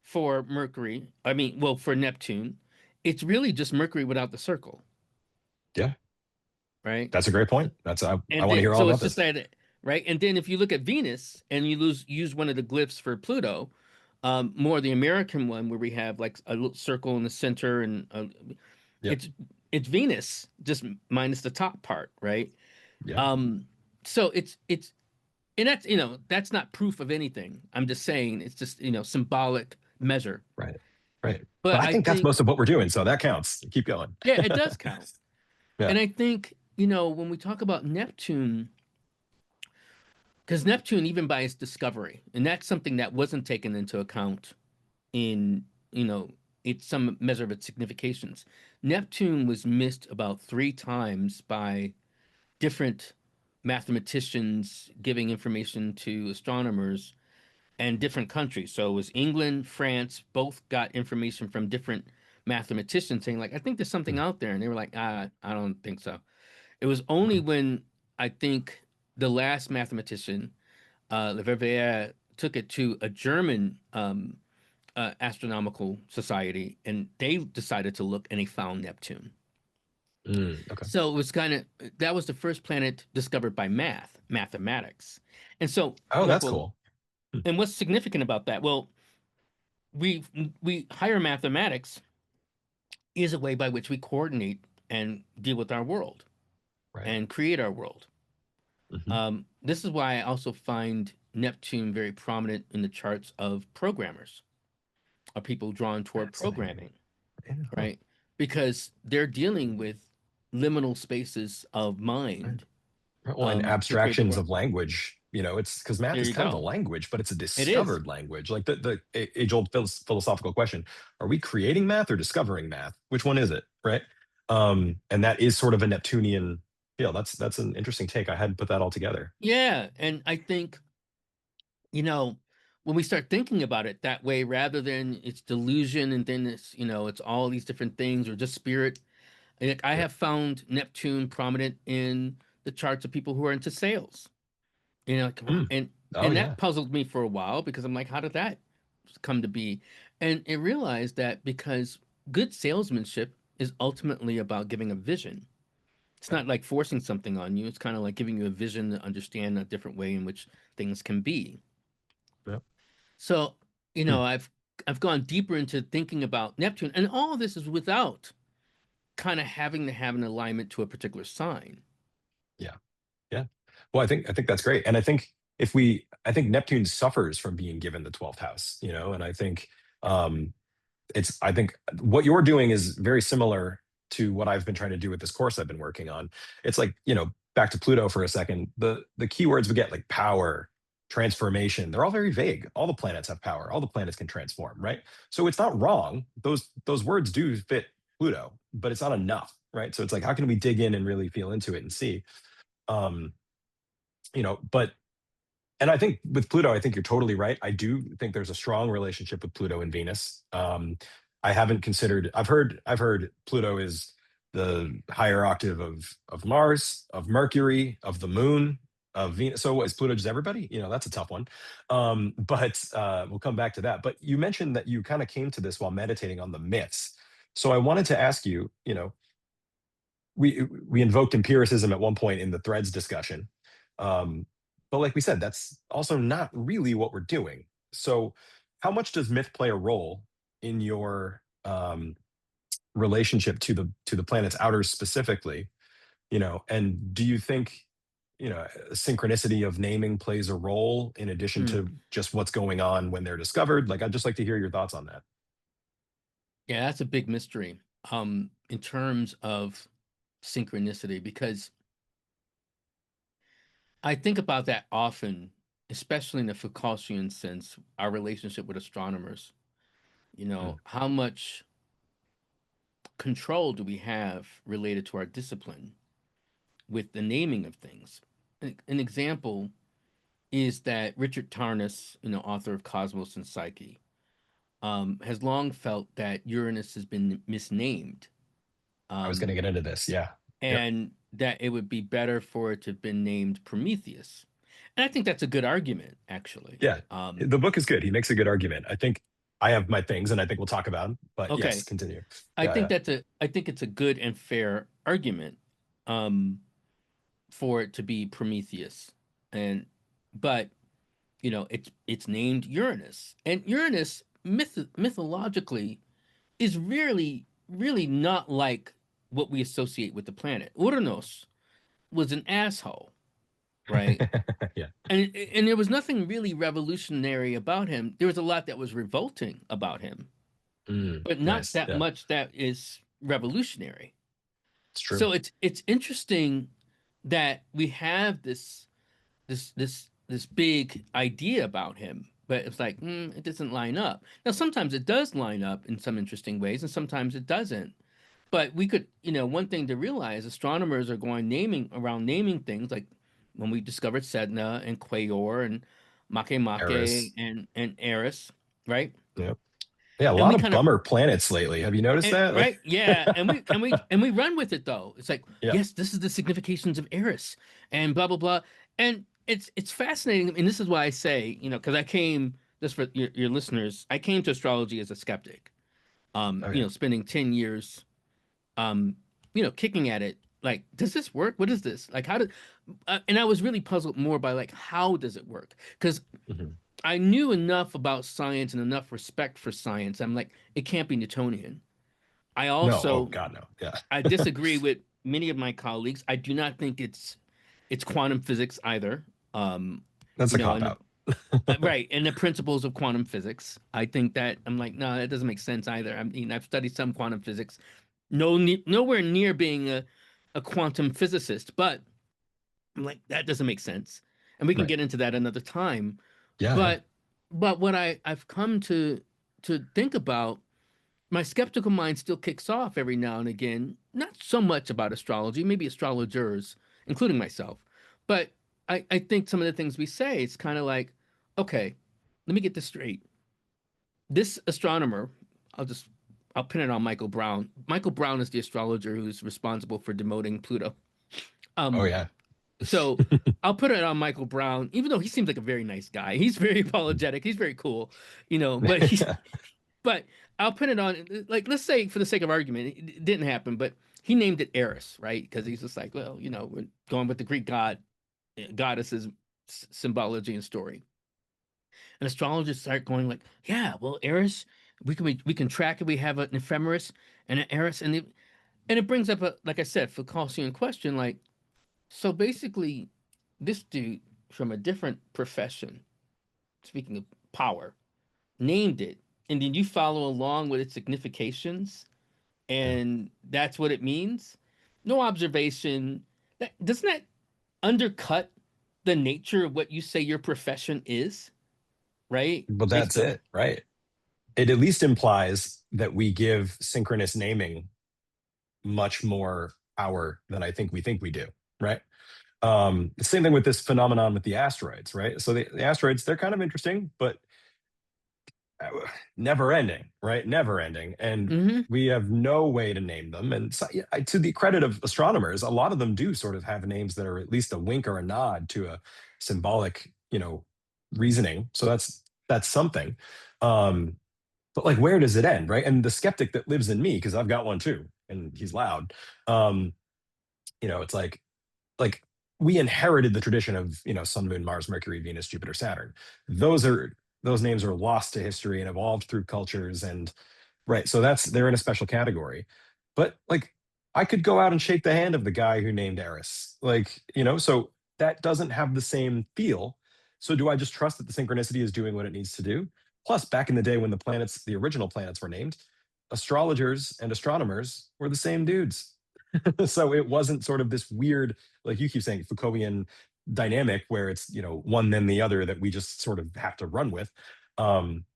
for Mercury, well, for Neptune, it's really just Mercury without the circle, yeah. right? That's a great So, point. I and want to then hear all so about it's just this. that, right? And then if you look at Venus and you use one of the glyphs for Pluto, more the American one where we have like a little circle in the center, and Yep. it's it's Venus just minus the top part, right? Yeah. Um, so it's and that's not proof of anything. I'm just saying it's just symbolic measure. Right. Right. But But I I think that's think most of what we're doing, so that counts. Keep going. yeah, it does count. Yeah. And I think when we talk about Neptune, because Neptune, even by its discovery, and that's something that wasn't taken into account in it's some measure of its significations. Neptune was missed about 3 times by different mathematicians giving information to astronomers and different countries. So it was England, France, both got information from different mathematicians saying, like, I think there's something Mm. out there. And they were like, I don't think so. It was only when I think the last mathematician, Leverrier, took it to a German astronomical society and they decided to look and they found Neptune. Okay. So it was that was the first planet discovered by mathematics. And so Oh, you're like, that's well, cool. Mm. and what's significant about that? Well, we we higher mathematics is a way by which we coordinate and deal with our world Right. and create our world. Hmm. This is why I also find Neptune very prominent in the charts of programmers, or people drawn toward Fascinating. programming, Yeah. Huh. right? Because they're dealing with liminal spaces of Right. mind Well, and to create the abstractions world. of language, it's because math There is you kind of a go. language, but it's a It is. discovered language. Like the age-old philosophical question: Are we creating math or discovering math? Which one is it, right? And that is sort of a Neptunian. Yeah, that's an interesting take. I hadn't put that all together. Yeah, and I think, you know, when we start thinking about it that way, rather than it's delusion and then it's, it's all these different things or just spirit. Like I Yep. have found Neptune prominent in the charts of people who are into sales. Like, wow, Mm. Oh and that yeah. puzzled me for a while because I'm like, how did that come to be? And I realized that because good salesmanship is ultimately about giving a vision. It's Right. not like forcing something on you. It's kind of like giving you a vision to understand a different way in which things can be. Yep. So, Hmm. I've gone deeper into thinking about Neptune, and all of this is without kind of having to have an alignment to a particular sign. Yeah. Yeah. Well, I think that's great. And I think Neptune suffers from being given the 12th house, and um I think what you're doing is very similar to what I've been trying to do with this course I've been working on. It's like, back to Pluto for a second. The keywords we get, like power, transformation, they're all very vague. All the planets have power. All the planets can transform, right? So it's not wrong. Those words do fit Pluto, but it's not enough, right? So it's like, how can we dig in and really feel into it and see? Um, but and I think with Pluto, I think you're totally right. I do think there's a strong relationship with Pluto and Venus. I haven't considered. I've heard Pluto is the higher octave of Mars, of Mercury, of the Moon, of Venus. So is Pluto just everybody? That's a tough one. But we'll come back to that. But you mentioned that you kind of came to this while meditating on the myths. So I wanted to ask you. We invoked empiricism at one point in the threads discussion. Um, but like we said, that's also not really what we're doing. So, how much does myth play a role in your relationship to the planet's outers specifically? And do you think synchronicity of naming plays a role in addition to Hmm. just what's going on when they're discovered? Like, I'd just like to hear your thoughts on that. Yeah, that's a big mystery in terms of synchronicity, because I think about that often, especially in the Foucaultian sense, our relationship with astronomers. Mm. How much control do we have related to our discipline with the naming of things? An example is that Richard Tarnas, author of Cosmos and Psyche, has long felt that Uranus has been misnamed, I was going to um, get into this. Yeah. Yep. and that it would be better for it to have been named Prometheus. And I think that's a good argument, actually. Yeah, the book is good. He makes a good argument. I think I have my things, and I think we'll talk about them. But yes, Okay, continue. Yeah, I think it's a good and fair argument, um, for it to be Prometheus, and but it's named Uranus, and Uranus mythologically is really not like what we associate with the planet. Uranus was an asshole, right? yeah, yeah. And there was nothing really revolutionary about him. There was a lot that was revolting about him, but not Nice. that Yeah, much that is revolutionary. it's true. So it's interesting that we have this big idea about him, but it's like, it doesn't line up. Now sometimes it does line up in some interesting ways, and sometimes it doesn't. But we could, one thing to realize, astronomers are going naming things, like when we discovered Sedna and Quaoar and Makemake Eris. and Eris, right? Yep. Yeah, a And lot we of kind of bummer planets lately. Have you noticed that? Like, right, yeah, and we run with it though. It's like, yeah. yes, this is the significations of Eris and blah blah blah, and it's fascinating. And this is why I say, because I came, just for your listeners, I came to astrology as a skeptic. Okay. Spending 10 years um, kicking at it. Like, does this work? What is this? Like, how did? And I was really puzzled more by like, how does it work? Because Mhm. I knew enough about science and enough respect for science. I'm like, it can't be Newtonian. I No. Oh also God, no. Yeah. I disagree with many of my colleagues. I do not think it's quantum physics either. Um, That's a cop and out. right, and the principles of quantum physics. I think that I'm like, no, that doesn't make sense either. I mean, I've studied some quantum physics, nowhere near being a quantum physicist, but I'm like, that doesn't make sense. And we can Right. get into that another time. Yeah. Yeah. But what I've come to think about, my skeptical mind still kicks off every now and again, not so much about astrology, maybe astrologers, including myself. But I think some of the things we say, it's kind of like, okay, let me get this straight. This astronomer, I'll pin it on Michael Brown. Michael Brown is the astrologer who's responsible for demoting Pluto. Oh Um, yeah. so I'll put it on Michael Brown, even though he seems like a very nice guy. He's very apologetic. He's very cool, but Yeah. but I'll put it on, like, let's say for the sake of argument, it didn't happen, but he named it Eris, right? Because he's just like, well, we're going with the Greek goddesses symbology and story. And astrologers start going like, yeah, well, Eris, we can track it. We have an ephemeris and an Eris, and it brings up, a like I said, Foucaultian question, like, so basically, this dude from a different profession, speaking of power, named it, and then you follow along with its significations, Yeah. and that's what it means. No observation. Doesn't that undercut the nature of what you say your profession is, right? But Based that's on it, right? It at least implies that we give synchronous naming much more power than I think we do, right? The same thing with this phenomenon with the asteroids, right? So the asteroids, they're kind of interesting, but uh, never ending, right? Never ending. And hmm we have no way to name them. And so, yeah, to the credit of astronomers, a lot of them do sort of have names that are at least a wink or a nod to a symbolic, reasoning. So that's something. Um, but like, where does it end, right? And the skeptic that lives in me, because I've got one too, and he's loud. Um, it's like we inherited the tradition of sun, moon, Mars, Mercury, Venus, Jupiter, Saturn. Those names are lost to history and evolved through cultures, and right, so they're in a special category. But like, I could go out and shake the hand of the guy who named Eris, like, so that doesn't have the same feel. So do I just trust that the synchronicity is doing what it needs to do? Plus, back in the day when the original planets were named, astrologers and astronomers were the same dudes. So it wasn't sort of this weird, like you keep saying, Foucaultian dynamic where it's one then the other that we just sort of have to run with. Um,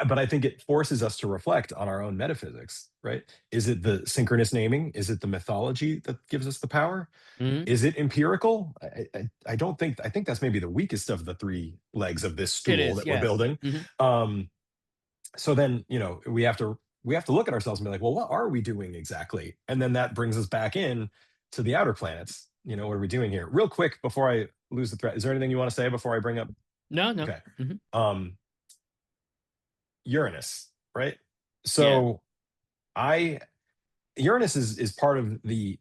but I think it forces us to reflect on our own metaphysics, right? Is it the synchronous naming? Is it the mythology that gives us the power? hmm Is it empirical? I don't think. I think that's maybe the weakest of the three legs of this It stool is, that we're yes. building. Um, so then we have to look at ourselves and be like, well, what are we doing exactly? And then that brings us back in to the outer planets. What are we doing here? Real quick before I lose the thread, is there anything you want to say before I bring up? No, no. Okay. hmm um Uranus, right? Yeah. So I Uranus is part of the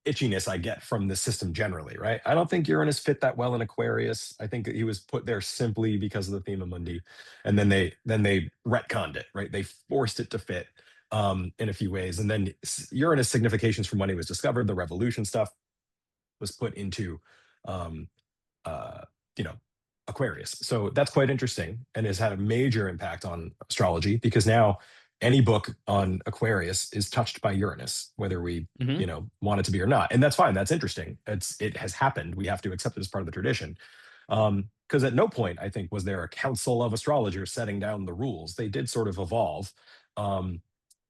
itchiness I get from the system generally, right? I don't think Uranus fit that well in Aquarius. I think that he was put there simply because of the thema mundi, and then they retconned it, right? They forced it to fit in a few ways, and then Uranus significations from when he was discovered, the revolution stuff, was put into um, uh, you know, Aquarius. So that's quite interesting and has had a major impact on astrology because now any book on Aquarius is touched by Uranus, whether we, hmm want it to be or not. And that's fine. That's interesting. It has happened. We have to accept it as part of the tradition. Because at no point, I think, was there a council of astrologers setting down the rules. They did sort of evolve. Um,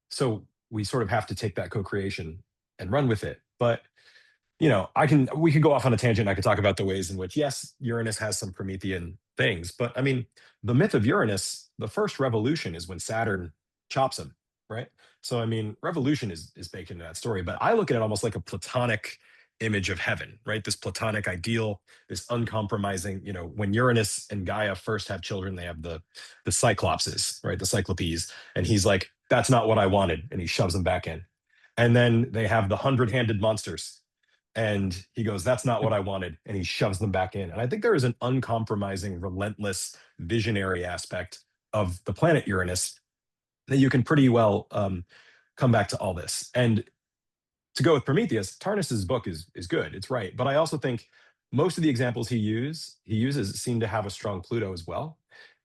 so we sort of have to take that co-creation and run with it. But we could go off on a tangent. I could talk about the ways in which, yes, Uranus has some Promethean things, but I mean, the myth of Uranus, the first revolution is when Saturn chops him, right? So, I mean, revolution is baked into that story, but I look at it almost like a Platonic image of heaven, right? This Platonic ideal, this uncompromising, when Uranus and Gaia first have children, they have the Cyclopses, right? The Cyclopes. And he's like, that's not what I wanted. And he shoves them back in. And then they have the hundred-handed monsters, and he goes, that's not what I wanted. And he shoves them back in. And I think there is an uncompromising, relentless, visionary aspect of the planet Uranus that you can pretty well come back to all this. And to go with Prometheus, Tarnis's book is good. It's right. But I also think most of the examples he uses seem to have a strong Pluto as well.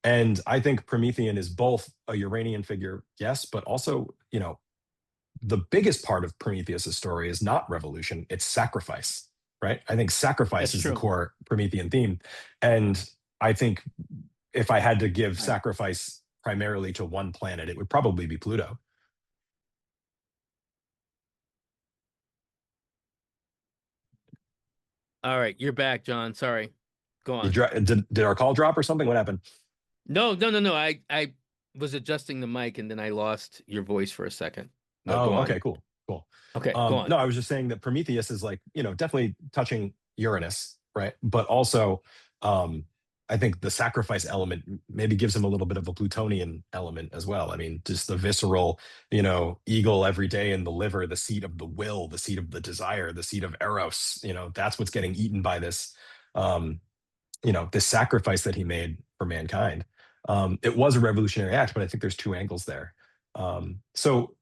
And I think Promethean is both a Uranian figure, yes, but also, the biggest part of Prometheus's story is not revolution, it's sacrifice. right? I think sacrifice That's is the true. core Promethean theme. And I think if I had to give sacrifice primarily to one planet, it would probably be Pluto. All right, you're back, John. Sorry. Go You on. did our call drop or something? What happened? No, no, no, no. I was adjusting the mic and then I lost your voice for a second. But go Oh, on. okay, cool, cool. Okay, go on. No, I was just saying that Prometheus is like, definitely touching Uranus, right? But also, um, I think the sacrifice element maybe gives him a little bit of a Plutonian element as well. I mean, just the visceral, eagle every day in the liver, the seat of the will, the seat of the desire, the seat of Eros, that's what's getting eaten by um, this sacrifice that he made for mankind. It was a revolutionary act, but I think there's two angles there. So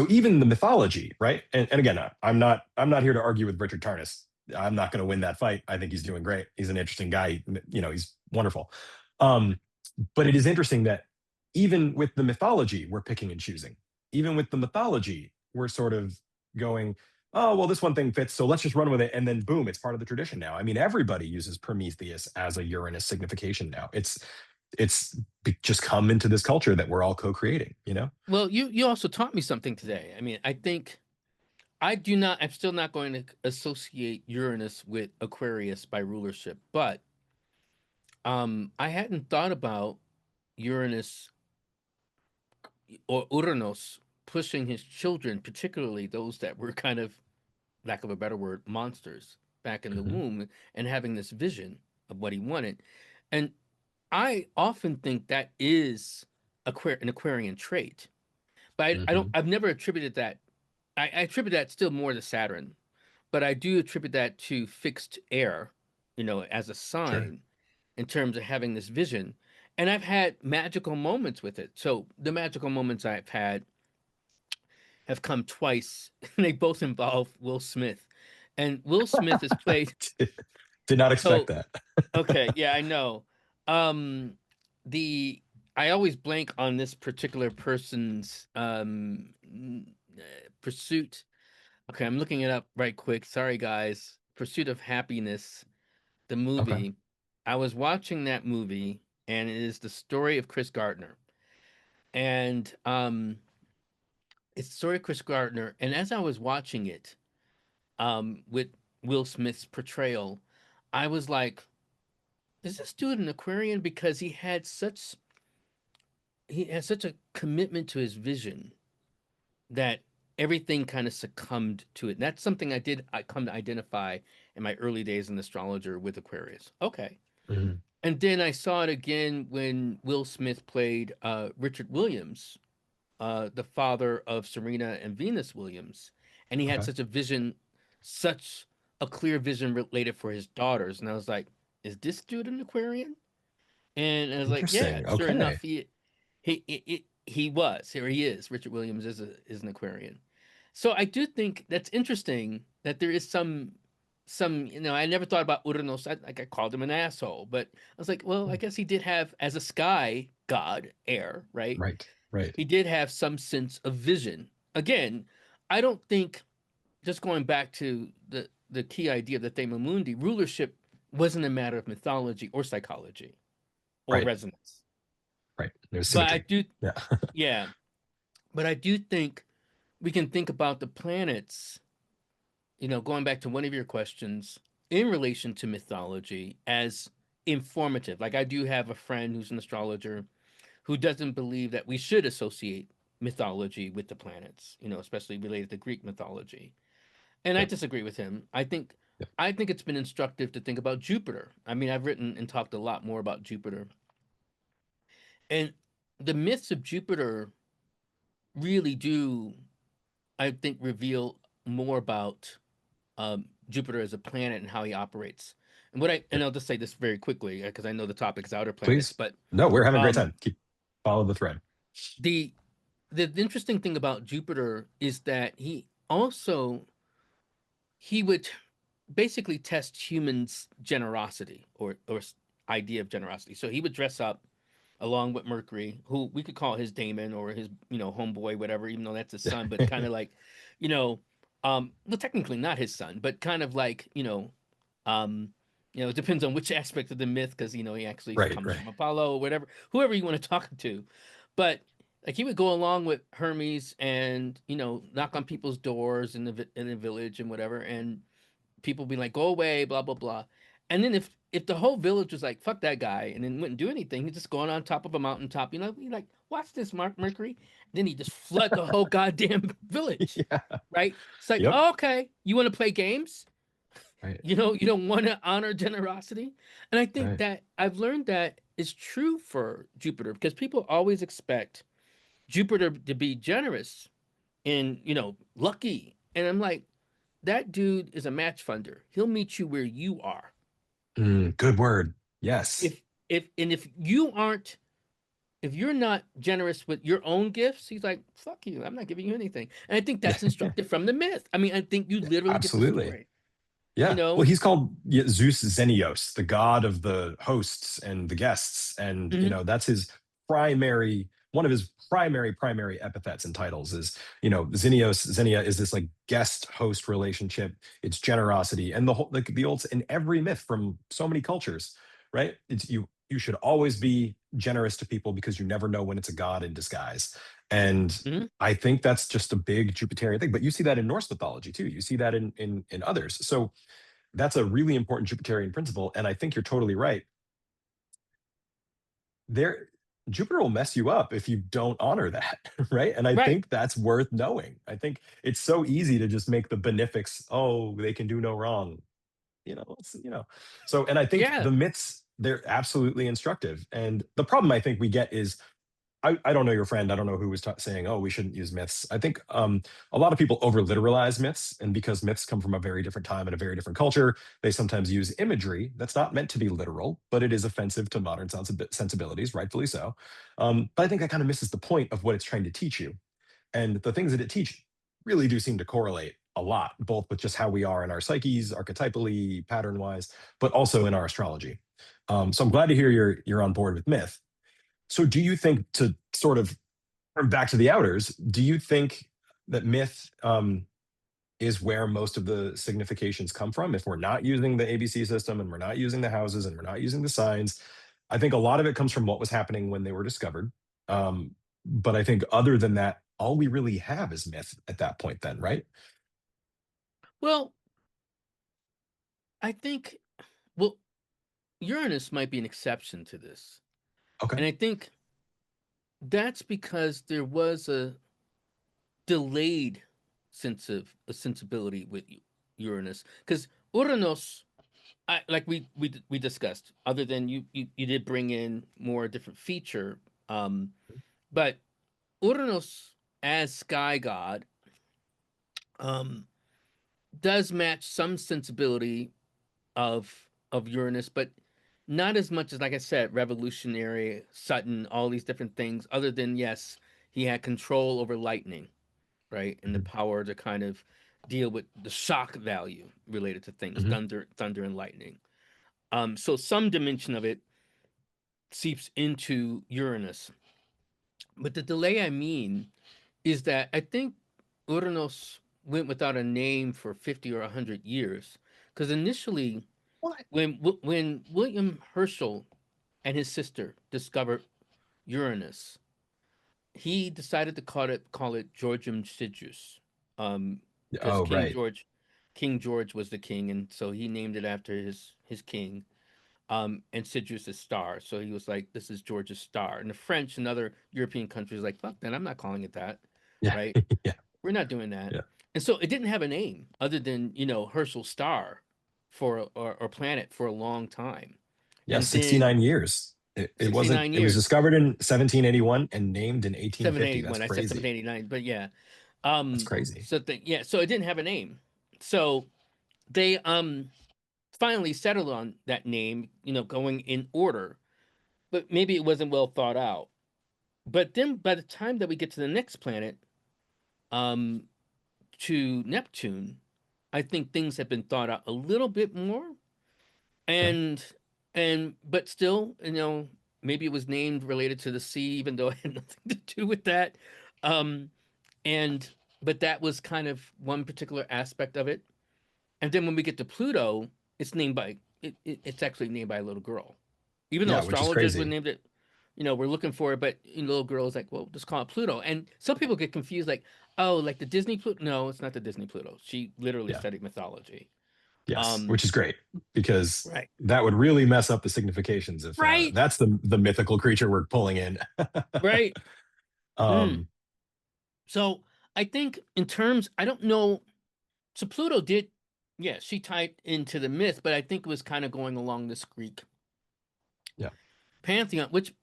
even the mythology, right? And again, I'm not here to argue with Richard Tarnas. I'm not going to win that fight. I think he's doing great. He's an interesting guy. He's wonderful. Um, but it is interesting that even with the mythology, we're picking and choosing. Even with the mythology, we're sort of going, oh, well, this one thing fits, so let's just run with it. And then boom, it's part of the tradition now. I mean, everybody uses Prometheus as a Uranus signification now. It's just come into this culture that we're all co-creating, you know? Well, you also taught me something today. I mean, I think I do not I'm still not going to associate Uranus with Aquarius by rulership, but I hadn't thought about Uranus or Uranus pushing his children, particularly those that were kind of, lack of a better word, monsters back in the Hmm. womb, and having this vision of what he wanted. And I often think that is an Aquarian trait, but Hmm. I've never attributed that. I attribute that still more to Saturn, but I do attribute that to fixed air, as a Sure. sign in terms of having this vision. And I've had magical moments with it. So the magical moments I've had have come twice, and they both involve Will Smith. And Will Smith is played. Did not expect So that. okay, yeah, I know. Um, the I always blank on this particular person's pursuit. Okay, I'm looking it up right quick. Sorry, guys. Pursuit of Happiness, the Okay. movie. I was watching that movie, and it is the story of Chris Gardner. And it's the story of Chris Gardner. And as I was watching it, with Will Smith's portrayal, I was like, is this dude an Aquarian? Because he has such a commitment to his vision that everything kind of succumbed to it. And that's something I come to identify in my early days in Astrologer with Aquarius. Okay. Mhm. And then I saw it again when Will Smith played Richard Williams, the father of Serena and Venus Williams. And he had Okay. such a vision, such a clear vision related for his daughters. And I was like, is this dude an Aquarian? And I was like, yeah, Interesting. sure Okay. enough, he was. Here he is. Richard Williams is an Aquarian. So I do think that's interesting that there is some I never thought about Uranus. Like I called him an asshole, but I was like, well, I guess he did have, as a sky god, air, right? Right. Right. He did have some sense of vision. Again, I don't think, just going back to the key idea of the Thema Mundi, rulership wasn't a matter of mythology or psychology or Right. resonance. Right. There's But I symmetry. do, Yeah. yeah, but I do think we can think about the planets, going back to one of your questions, in relation to mythology as informative. Like I do have a friend who's an astrologer who doesn't believe that we should associate mythology with the planets, especially related to Greek mythology. And I Yep. disagree with him. Yep. I think it's been instructive to think about Jupiter. I mean, I've written and talked a lot more about Jupiter. And the myths of Jupiter really do, I think, reveal more about Jupiter as a planet and how he operates. And Yep. I'll just say this very quickly because I know the topic is outer planets, Please. but No, we're having a great um, time. Keep follow the thread. the the interesting thing about Jupiter is that he would basically test humans' generosity or idea of generosity. So he would dress up along with Mercury, who we could call his daemon or his, homeboy, whatever, even though that's his son, but kind of like, you know, well, technically not his son, but kind of like, Um, it depends on which aspect of the myth, because he actually Right, comes right. from Apollo or whatever, whoever you want to talk to. But like he would go along with Hermes and knock on people's doors in the village and whatever, and people be like, "Go away," blah blah blah. And then if the whole village was like, "Fuck that guy," and then wouldn't do anything, he's just going on top of a mountaintop, you like, "Watch this, Mark Mercury." Then he just flood the whole goddamn village, Yeah. right? It's like, Yep. oh, okay, you want to play games? Right, You don't want to honor generosity. And I think right. that I've learned that is true for Jupiter, because people always expect Jupiter to be generous and lucky, and I'm like, that dude is a match funder. He'll meet you where you are. Good word. Yes. If you aren't, if you're not generous with your own gifts, he's like, fuck you, I'm not giving you anything. And I think Yeah, that's instructed from the myth. I mean, I think you literally get the absolutely. story, you Yeah. Well, know? he's called, yeah, Zeus Zenios, the god of the hosts and the guests. And, Hmm. that's his one of his primary epithets and titles is, Xenia is this like guest host relationship. It's generosity. And the whole, like the old, in every myth from so many cultures, right? It's you should always be generous to people because you never know when it's a god in disguise. And Hmm. I think that's just a big Jupiterian thing. But you see that in Norse mythology too. You see that in others. So that's a really important Jupiterian principle. And I think you're totally right. There, Jupiter will mess you up if you don't honor that, right? And I Right. think that's worth knowing. I think it's so easy to just make the benefics, oh, they can do no wrong. So, and I think Yeah. the myths, they're absolutely instructive. And the problem I think we get is I don't know your friend. I don't know who was saying, "Oh, we shouldn't use myths." I think a lot of people over literalize myths, and because myths come from a very different time and a very different culture, they sometimes use imagery that's not meant to be literal, but it is offensive to modern sensibilities, rightfully so. But I think that kind of misses the point of what it's trying to teach you, and the things that it teach really do seem to correlate a lot, both with just how we are in our psyches, archetypally, pattern-wise, but also in our astrology. So I'm glad to hear you're on board with myth. So do you think, to sort of turn back to the outers, do you think that myth is where most of the significations come from? If we're not using the ABC system and we're not using the houses and we're not using the signs, I think a lot of it comes from what was happening when they were discovered. But I think other than that, all we really have is myth at that point, then, right? Well, I think, well, Uranus might be an exception to this. Okay. And I think that's because there was a delayed a sensibility with Uranus, because Uranus, like we discussed, other than you did bring in more different feature, but Uranus as sky god um, does match some sensibility of Uranus, but not as much as, like I said, revolutionary, Sutton, all these different things. Other than, yes, he had control over lightning, right, and the Mhm. power to kind of deal with the shock value related to things, Mhm. thunder and lightning. So some dimension of it seeps into Uranus, but the delay I mean is that I think Uranus went without a name for 50 or 100 years, because initially What? when William Herschel and his sister discovered Uranus, he decided to call it Georgium Sidus, because Oh, right. King George was the king, and so he named it after his king. And Sidus is star, so he was like, "This is George's star." And the French and other European countries like, "Fuck that! I'm not calling it that." Yeah. Right? Yeah. We're not doing that. Yeah. And so it didn't have a name other than Herschel star or planet for a long time, Yeah, and then 69 years. It wasn't, 69 it was years. discovered in 1781 and named in 1850. That's 781. I said crazy. 789, but yeah. That's crazy. So it didn't have a name. So they finally settled on that name, going in order, but maybe it wasn't well thought out. But then by the time that we get to the next planet, um to Neptune, I think things have been thought out a little bit more, Okay. and but still, maybe it was named related to the sea, even though it had nothing to do with that. Um, and but that was kind of one particular aspect of it. And then when we get to Pluto, it's named by it's actually named by a little girl. Even though Yeah, which is astrologers would crazy. name it, we're looking for it, but little girl is like, well, just call it Pluto. And some people get confused, like, oh, like the Disney Pluto. No, it's not the Disney Pluto. She literally Yeah. studied mythology. Yes, Um, which is great because right, that would really mess up the significations if right, that's the mythical creature we're pulling in. right. Mm. um, So I think in terms, I don't know. So Pluto did, yeah, she tied into the myth, but I think it was kind of going along this Greek yeah. pantheon, which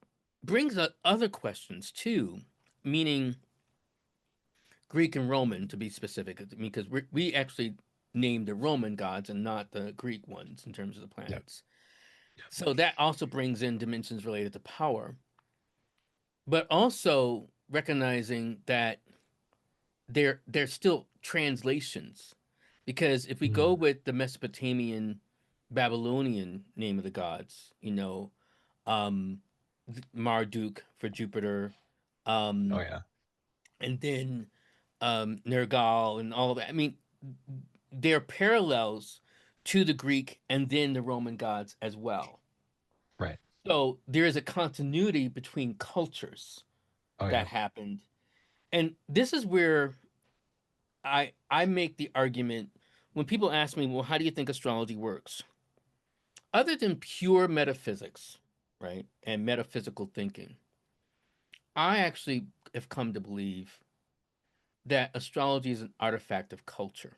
brings up other questions too, meaning Greek and Roman to be specific, because we actually named the Roman gods and not the Greek ones in terms of the Yeah. planets. So that also brings in dimensions related to power, but also recognizing that they're still translations, because if we go Mm. with the Mesopotamian Babylonian name of the gods, um, Marduk for Jupiter, Oh um, yeah. and then Nergal and all of that. I mean, they're parallels to the Greek and then the Roman gods as well. Right. So there is a continuity between cultures Oh that yeah. happened. And this is where I make the argument when people ask me, well, how do you think astrology works? Other than pure metaphysics, right, and metaphysical thinking, I actually have come to believe that astrology is an artifact of culture.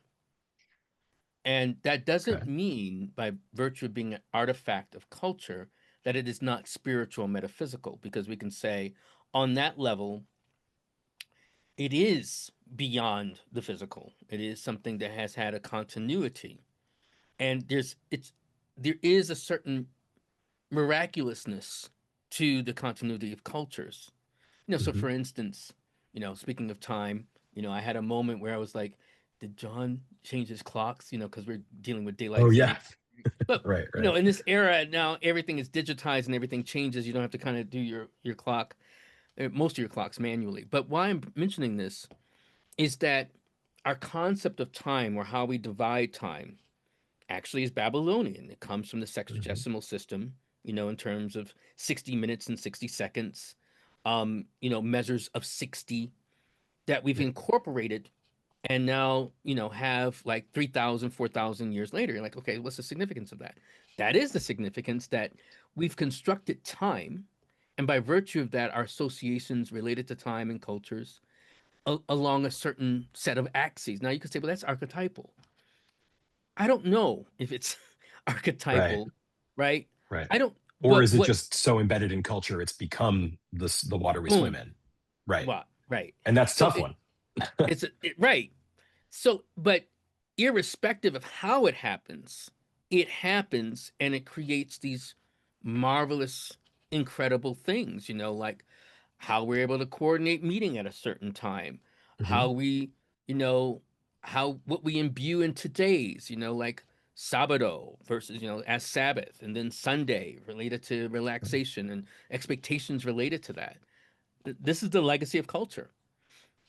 And that doesn't Okay. mean, by virtue of being an artifact of culture, that it is not spiritual, metaphysical, because we can say on that level, it is beyond the physical. It is something that has had a continuity. And there is a certain miraculousness to the continuity of cultures. So Hmm. for instance, speaking of time, I had a moment where I was like, did John change his clocks? Because we're dealing with Oh daylight yeah. saving. But Right. Right. in this era now, everything is digitized and everything changes. You don't have to kind of do your clock, most of your clocks manually. But why I'm mentioning this is that our concept of time, or how we divide time, actually is Babylonian. It comes from the Hmm. sexagesimal system, in terms of 60 minutes and 60 seconds, measures of 60 that we've Yeah. incorporated and now, have like 3,000, 4,000 years later. You're like, okay, what's the significance of that? That is the significance that we've constructed time. And by virtue of that, our associations related to time and cultures along a certain set of axes. Now you could say, well, that's archetypal. I don't know if it's Right. archetypal, right? Right. I don't, Or but is it what, just so embedded in culture it's become the water we swim boom, in? Right. what, right. And that's a So tough one. right. So, but irrespective of how it happens and it creates these marvelous, incredible things, like how we're able to coordinate meeting at a certain time, Hmm. how we, you know, how what we imbue in today's, like Sabado versus, as Sabbath, and then Sunday related to relaxation and expectations related to that. This is the legacy of culture.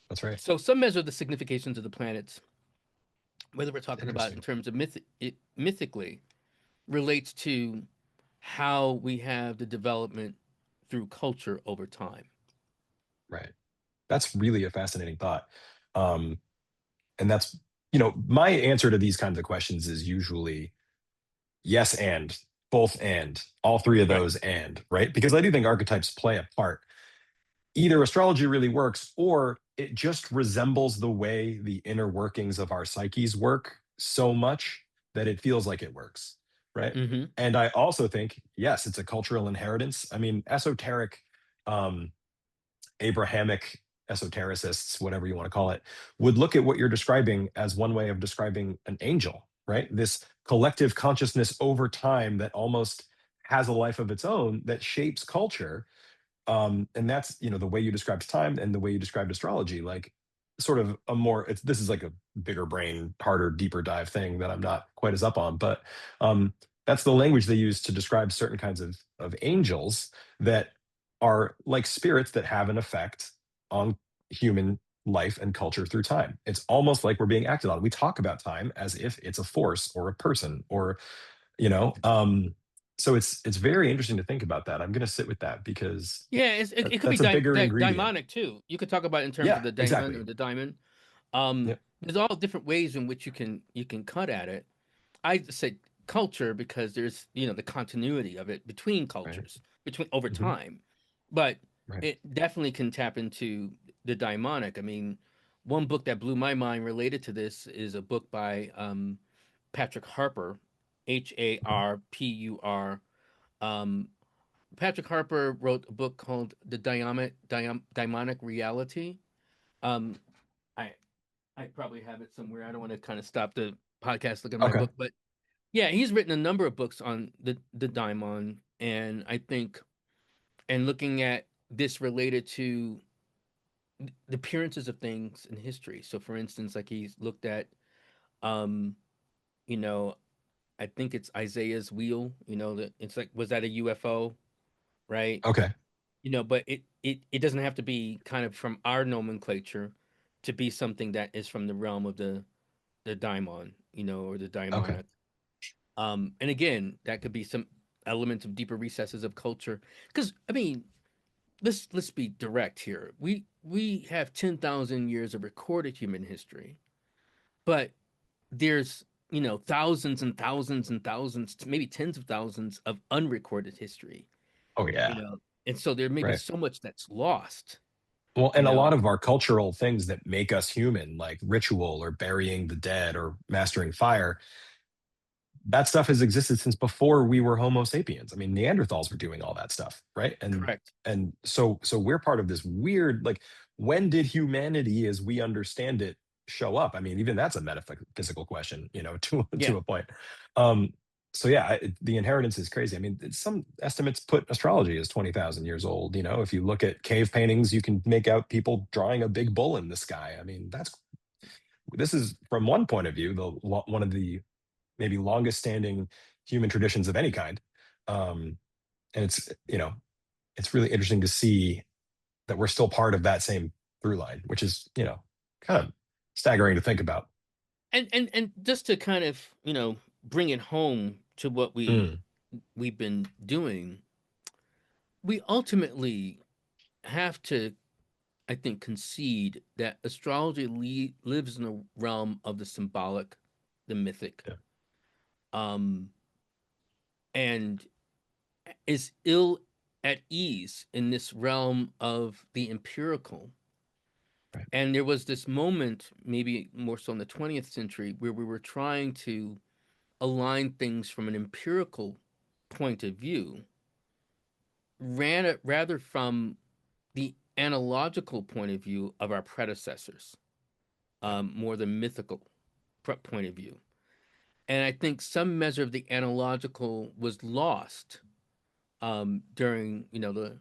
That's right. So some measure the significations of the planets, whether we're talking about in Interesting. terms of mythically, relates to how we have the development through culture over time. Right. That's really a fascinating thought. Um, and that's my answer to these kinds of questions is usually yes and both and all three of Right. those and right because I do think archetypes play a part. Either astrology really works or it just resembles the way the inner workings of our psyches work so much that it feels like it works, right? Mm-hmm. And I also think yes, it's a cultural inheritance. I mean, esoteric um Abrahamic esotericists, whatever you want to call it, would look at what you're describing as one way of describing an angel, right? This collective consciousness over time that almost has a life of its own that shapes culture. And that's the way you described time and the way you described astrology, like sort of a more this is like a bigger brain, harder, deeper dive thing that I'm not quite as up on, but um that's the language they use to describe certain kinds of angels that are like spirits that have an effect on human life and culture through time. It's almost like we're being acted on. We talk about time as if it's a force or a person or you know. So it's very interesting to think about that. I'm going to sit with that because Yeah, it could be that's a bigger ingredient. daimonic too. You could talk about it in terms of Yeah, the daemon or exactly. the diamond. Yeah. There's all different ways in which you can cut at it. I said culture because there's the continuity of it between Right. cultures, between over Hmm. time, but Right. it definitely can tap into the daimonic. I mean, one book that blew my mind related to this is a book by Patrick Harper, Mhm. Harpur. Um, Patrick Harper wrote a book called The Daimonic Reality. Um, I I probably have it somewhere. I don't want to kind of stop the podcast, look at my Okay. book, but yeah, he's written a number of books on the daimon, and I think and looking at this related to the appearances of things in history. So, for instance, like he's looked at, um, you know, I think it's Isaiah's wheel. That it's like was that a UFO, right? Okay. But it doesn't have to be kind of from our nomenclature to be something that is from the realm of the daimon, or the Okay. daimonic. And again, that could be some elements of deeper recesses of culture. Because I mean, let's be direct here. We have 10,000 years of recorded human history, but there's thousands and thousands and thousands, maybe tens of thousands of unrecorded history. Oh You yeah. know, and so there may be Right. so much that's lost. Well, You and a lot know, of our cultural things that make us human, like ritual or burying the dead or mastering fire, that stuff has existed since before we were Homo sapiens. I mean, Neanderthals were doing all that stuff, right? correct. And so we're part of this weird, like, when did humanity as we understand it show up? I mean, even that's a metaphysical question, to Yeah, a point. Um, so yeah, the inheritance is crazy. I mean, some estimates put astrology as 20,000 years old. If you look at cave paintings, you can make out people drawing a big bull in the sky. I mean, this is from one point of view, one of the maybe longest standing human traditions of any kind. Um, and it's really interesting to see that we're still part of that same through line, which is, kind of staggering to think about. and just to kind of bring it home to what Mm, we've been doing, we ultimately have to, I think, concede that astrology lives in the realm of the symbolic, the mythic, yeah, um, and is ill at ease in this realm of the empirical. right, And there was this moment, maybe more so in the 20th century, where we were trying to align things from an empirical point of view, rather from the analogical point of view of our predecessors, yeah, more the mythical point of view. And I think some measure of the analogical was lost during the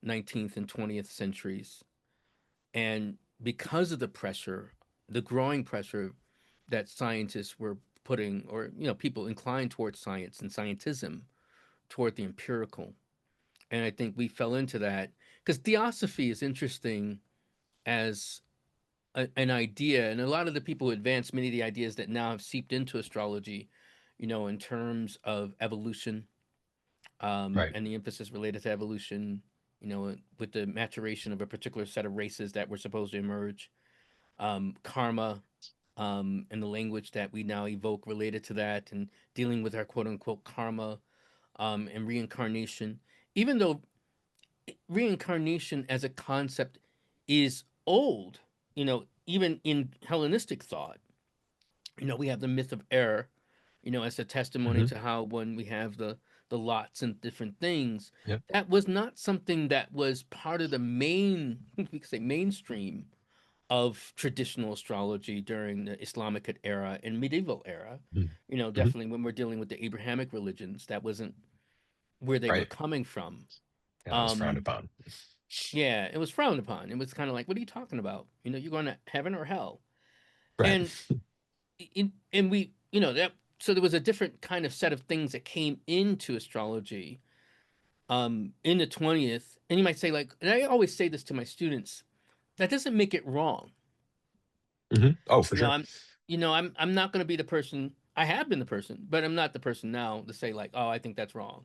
19th and 20th centuries, and because of the pressure, the growing pressure that scientists were putting, or people inclined towards science and scientism, toward the empirical. And I think we fell into that because theosophy is interesting as an idea, and a lot of the people who advance many of the ideas that now have seeped into astrology, in terms of evolution, right. and the emphasis related to evolution, with the maturation of a particular set of races that were supposed to emerge, karma, and the language that we now evoke related to that, and dealing with our quote unquote karma, and reincarnation. Even though reincarnation as a concept is old, even in Hellenistic thought, we have the myth of error, as a testimony Hmm. to how when we have the lots and different things, Yep. that was not something that was part of the main, we could say mainstream of traditional astrology during the Islamic era and medieval era. Hmm. Definitely when we're dealing with the Abrahamic religions, that wasn't where they were Right. coming from. Yeah, that was frowned Um, upon. yeah, it was frowned upon. It was kind of like, what are you talking about? You're going to heaven or hell. Right. And and we, that so there was a different kind of set of things that came into astrology in the 20th. And you might say, like, and I always say this to my students, that doesn't make it wrong. Hmm. Oh, for You know, sure. I'm I'm not going to be the person. I have been the person, but I'm not the person now to say like, oh, I think that's wrong.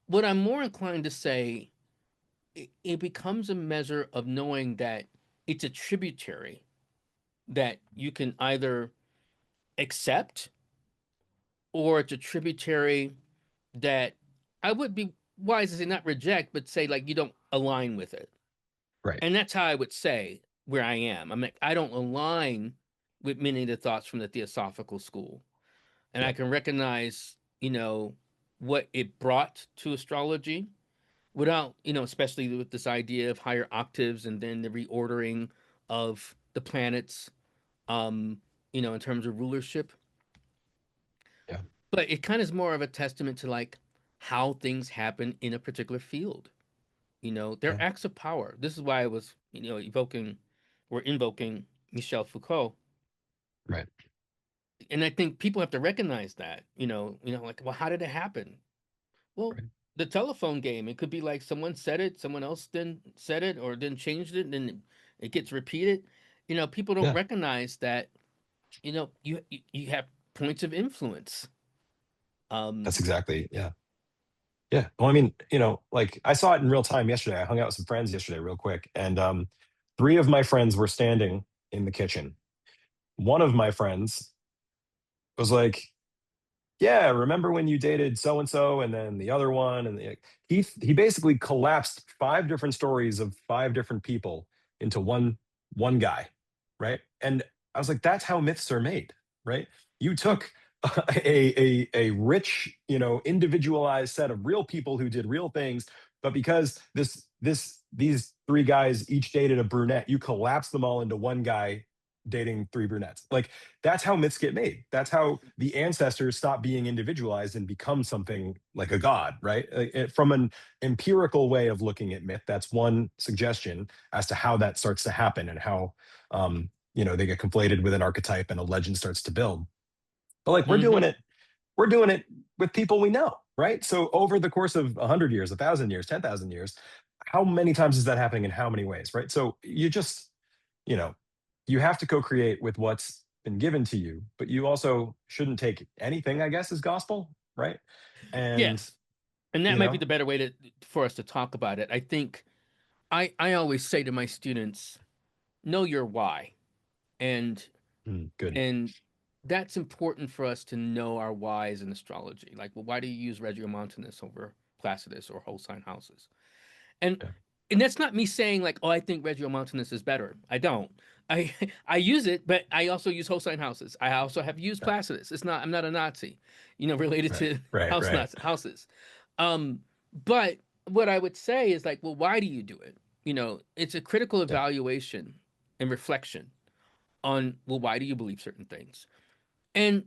What I'm more inclined to say, it becomes a measure of knowing that it's a tributary that you can either accept, or it's a tributary that I would be wise to say not reject, but say like you don't align with it. Right. And that's how I would say where I am. I'm like, I don't align with many of the thoughts from the Theosophical school. And I Yep. can recognize, what it brought to astrology without, especially with this idea of higher octaves and then the reordering of the planets, um, in terms of rulership. Yeah. But it kind of is more of a testament to like how things happen in a particular field. They're Yeah. acts of power. This is why I was, evoking or invoking Michel Foucault. Right. And I think people have to recognize that, like, well, how did it happen? Well, Right. the telephone game, it could be like someone said it, someone else then said it, or then changed it, and then it gets repeated. People don't Yeah. recognize that, you have points of influence. That's Um, exactly. Yeah. Yeah. Well, I mean, like I saw it in real time yesterday. I hung out with some friends yesterday, real quick, and three of my friends were standing in the kitchen. One of my friends was like, yeah, remember when you dated so and so, and then the other one, and he basically collapsed five different stories of five different people into one guy, right? And I was like, that's how myths are made, right? You took a rich, individualized set of real people who did real things, but because these three guys each dated a brunette, you collapsed them all into one guy dating three brunettes. Like that's how myths get made. That's how the ancestors stop being individualized and become something like a god, right? From an empirical way of looking at myth, that's one suggestion as to how that starts to happen and how they get conflated with an archetype and a legend starts to build. But like mhm. we're doing it with people we know, right? So over the course of 100 years, 1,000 years, 10,000 years, how many times is that happening in how many ways, right? So you know, you have to co-create with what's been given to you, but you also shouldn't take anything, I guess, as gospel, right? And Yes, and that you might be know, the better way to for us to talk about it. I think I always say to my students, know your why, and good, and that's important for us to know our whys in astrology. Like, well, why do you use Regiomontanus over Placidus or whole sign houses? And yeah, and that's not me saying like, oh, I think Regiomontanus is better. I don't. I I use it, but I also use whole sign houses. I also have used yeah, Placidus. It's not. I'm not a Nazi, related right, to right, right, houses. Um, but what I would say is like, well, why do you do it? It's a critical yeah, evaluation and reflection on, well, why do you believe certain things? And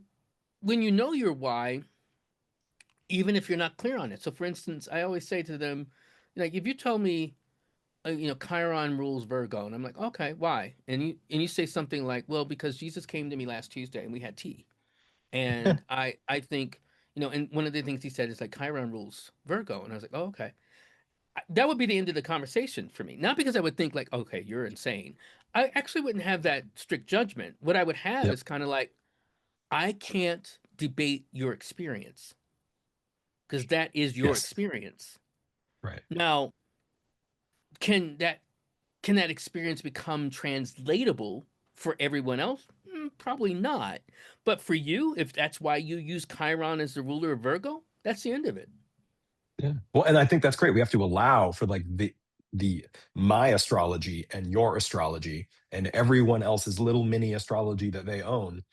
when you know your why, even if you're not clear on it. So, for instance, I always say to them, like, if you tell me, Chiron rules Virgo, and I'm like, okay, why? And you say something like, well, because Jesus came to me last Tuesday and we had tea, and I think, and one of the things he said is like Chiron rules Virgo, and I was like, oh, okay. That would be the end of the conversation for me. Not because I would think like, okay, you're insane. I actually wouldn't have that strict judgment. What I would have yep, is kind of like, I can't debate your experience because that is your yes, experience. right, Now, can that can that experience become translatable for everyone else? Probably not. But for you, if that's why you use Chiron as the ruler of Virgo, that's the end of it. yeah. Well, and I think that's great. We have to allow for like the my astrology and your astrology and everyone else's little mini astrology that they own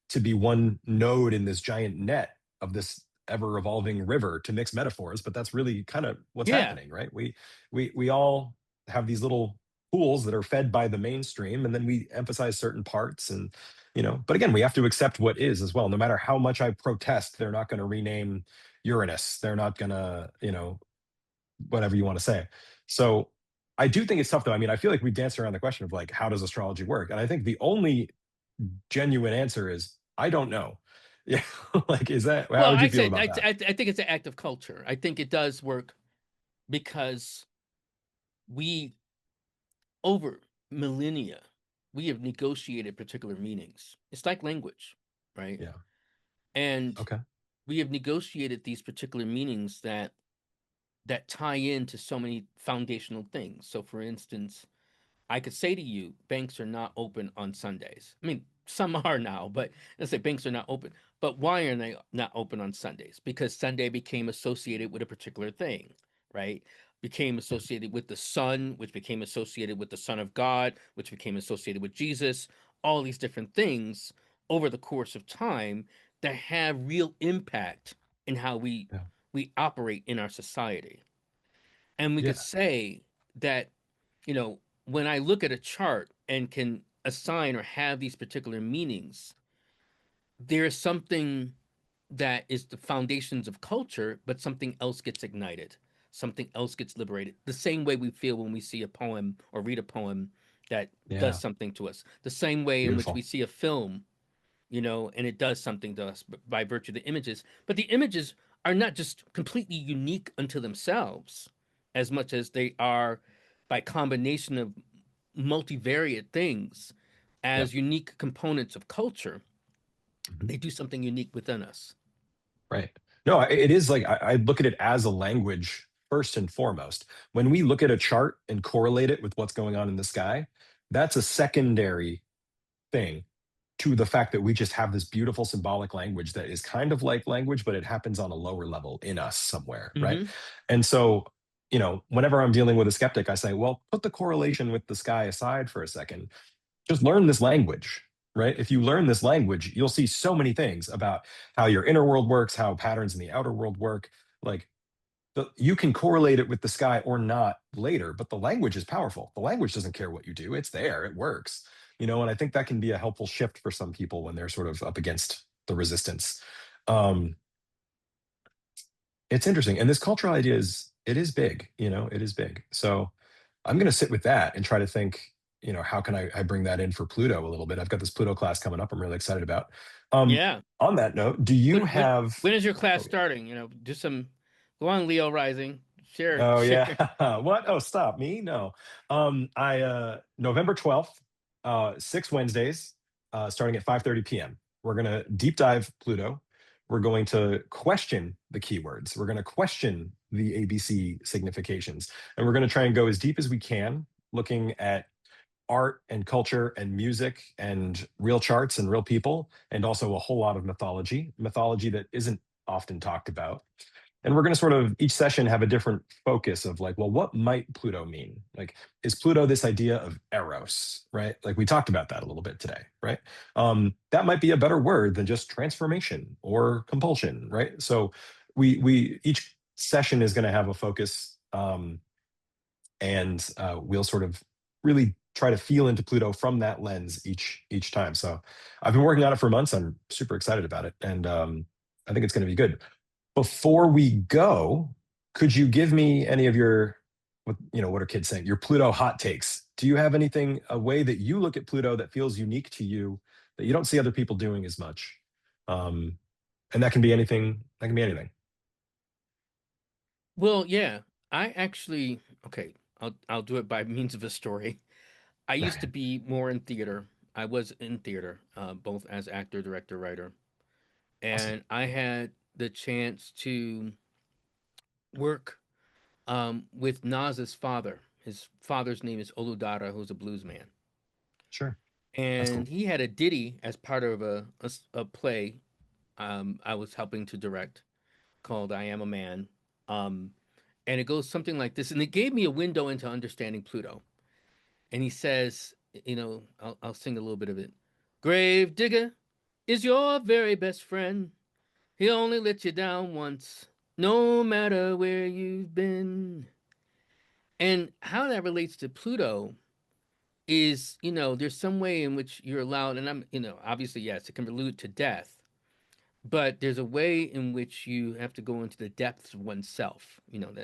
to be one node in this giant net of this ever evolving river, to mix metaphors, but that's really kind of what's Yeah. happening, right? We all have these little pools that are fed by the mainstream, and then we emphasize certain parts, and but again, we have to accept what is as well. No matter how much I protest, they're not going to rename Uranus, they're not going to, whatever you want to say. So I do think it's tough though. I mean, I feel like we danced around the question of like, how does astrology work? And I think the only genuine answer is I don't know. Yeah. Like, is that, how Well, would you I feel said about that? I think it's an act of culture. I think it does work because we, over millennia, we have negotiated particular meanings. It's like language, right? Yeah. And Okay. we have negotiated these particular meanings that tie into so many foundational things. So for instance, I could say to you, banks are not open on Sundays. I mean, some are now, but let's say banks are not open. But why are they not open on Sundays? Because Sunday became associated with a particular thing, right? Became associated with the sun, which became associated with the Son of God, which became associated with Jesus, all these different things over the course of time that have real impact in how Yeah. we operate in our society. And we could Yeah. say that, when I look at a chart and can assign or have these particular meanings, there's something that is the foundations of culture, but something else gets ignited, something else gets liberated. The same way we feel when we see a poem or read a poem that does Yeah. something to us, the same way in which we Beautiful. see a film, and it does something to us by virtue of the images. But the images are not just completely unique unto themselves, as much as they are by combination of multivariate things Yeah. as unique components of culture. Mhm. They do something unique within us. Right. No, it is like I look at it as a language first and foremost. When we look at a chart and correlate it with what's going on in the sky, that's a secondary thing to the fact that we just have this beautiful symbolic language that is kind of like language, but it happens on a lower level in us somewhere, right? Hmm. And so, whenever I'm dealing with a skeptic, I say, well, put the correlation with the sky aside for a second. Just learn this language, right? If you learn this language, you'll see so many things about how your inner world works, how patterns in the outer world work. Like you can correlate it with the sky or not later, but the language is powerful. The language doesn't care what you do, it's there, it works. And I think that can be a helpful shift for some people when they're sort of up against the resistance. Um, it's interesting. And this cultural idea it is big, it is big. So I'm going to sit with that and try to think, how can I bring that in for Pluto a little bit? I've got this Pluto class coming up I'm really excited about. Yeah. On that note, do you When when have, when is your class oh, starting? Do some go on, Leo rising. Share, oh share. yeah. What? Oh, stop me. No. I November 12th, 6 Wednesdays, starting at 5:30 p.m. We're gonna deep dive Pluto. We're going to question the keywords. We're going to question the ABC significations. And we're going to try and go as deep as we can, looking at art and culture and music and real charts and real people, and also a whole lot of mythology that isn't often talked about. And we're going to sort of each session have a different focus of like, well, what might Pluto mean? Like, is Pluto this idea of eros, right? Like we talked about that a little bit today, right? That might be a better word than just transformation or compulsion, right? So we each session is going to have a focus, and we'll sort of really try to feel into Pluto from that lens each time. So I've been working on it for months. I'm super excited about it, and I think it's going to be good. Before we go, could you give me any of your, what are kids saying? Your Pluto hot takes. Do you have anything, a way that you look at Pluto that feels unique to you that you don't see other people doing as much? Um, and that can be anything. That can be anything. Well, yeah. I actually okay. I'll do it by means of a story. I used to be more in theater. I was in theater, both as actor, director, writer, Awesome. and I had the chance to work with Nas's father. His father's name is Oludara, who's a blues man, Sure. That's and cool. he had a ditty as part of a play I was helping to direct called "I Am a Man," um, and it goes something like this, and it gave me a window into understanding Pluto. And he says, I'll sing a little bit of it. Grave digger is your very best friend. He only let you down once, no matter where you've been. And how that relates to Pluto is, there's some way in which you're allowed, and obviously, yes, it can allude to death, but there's a way in which you have to go into the depths of oneself.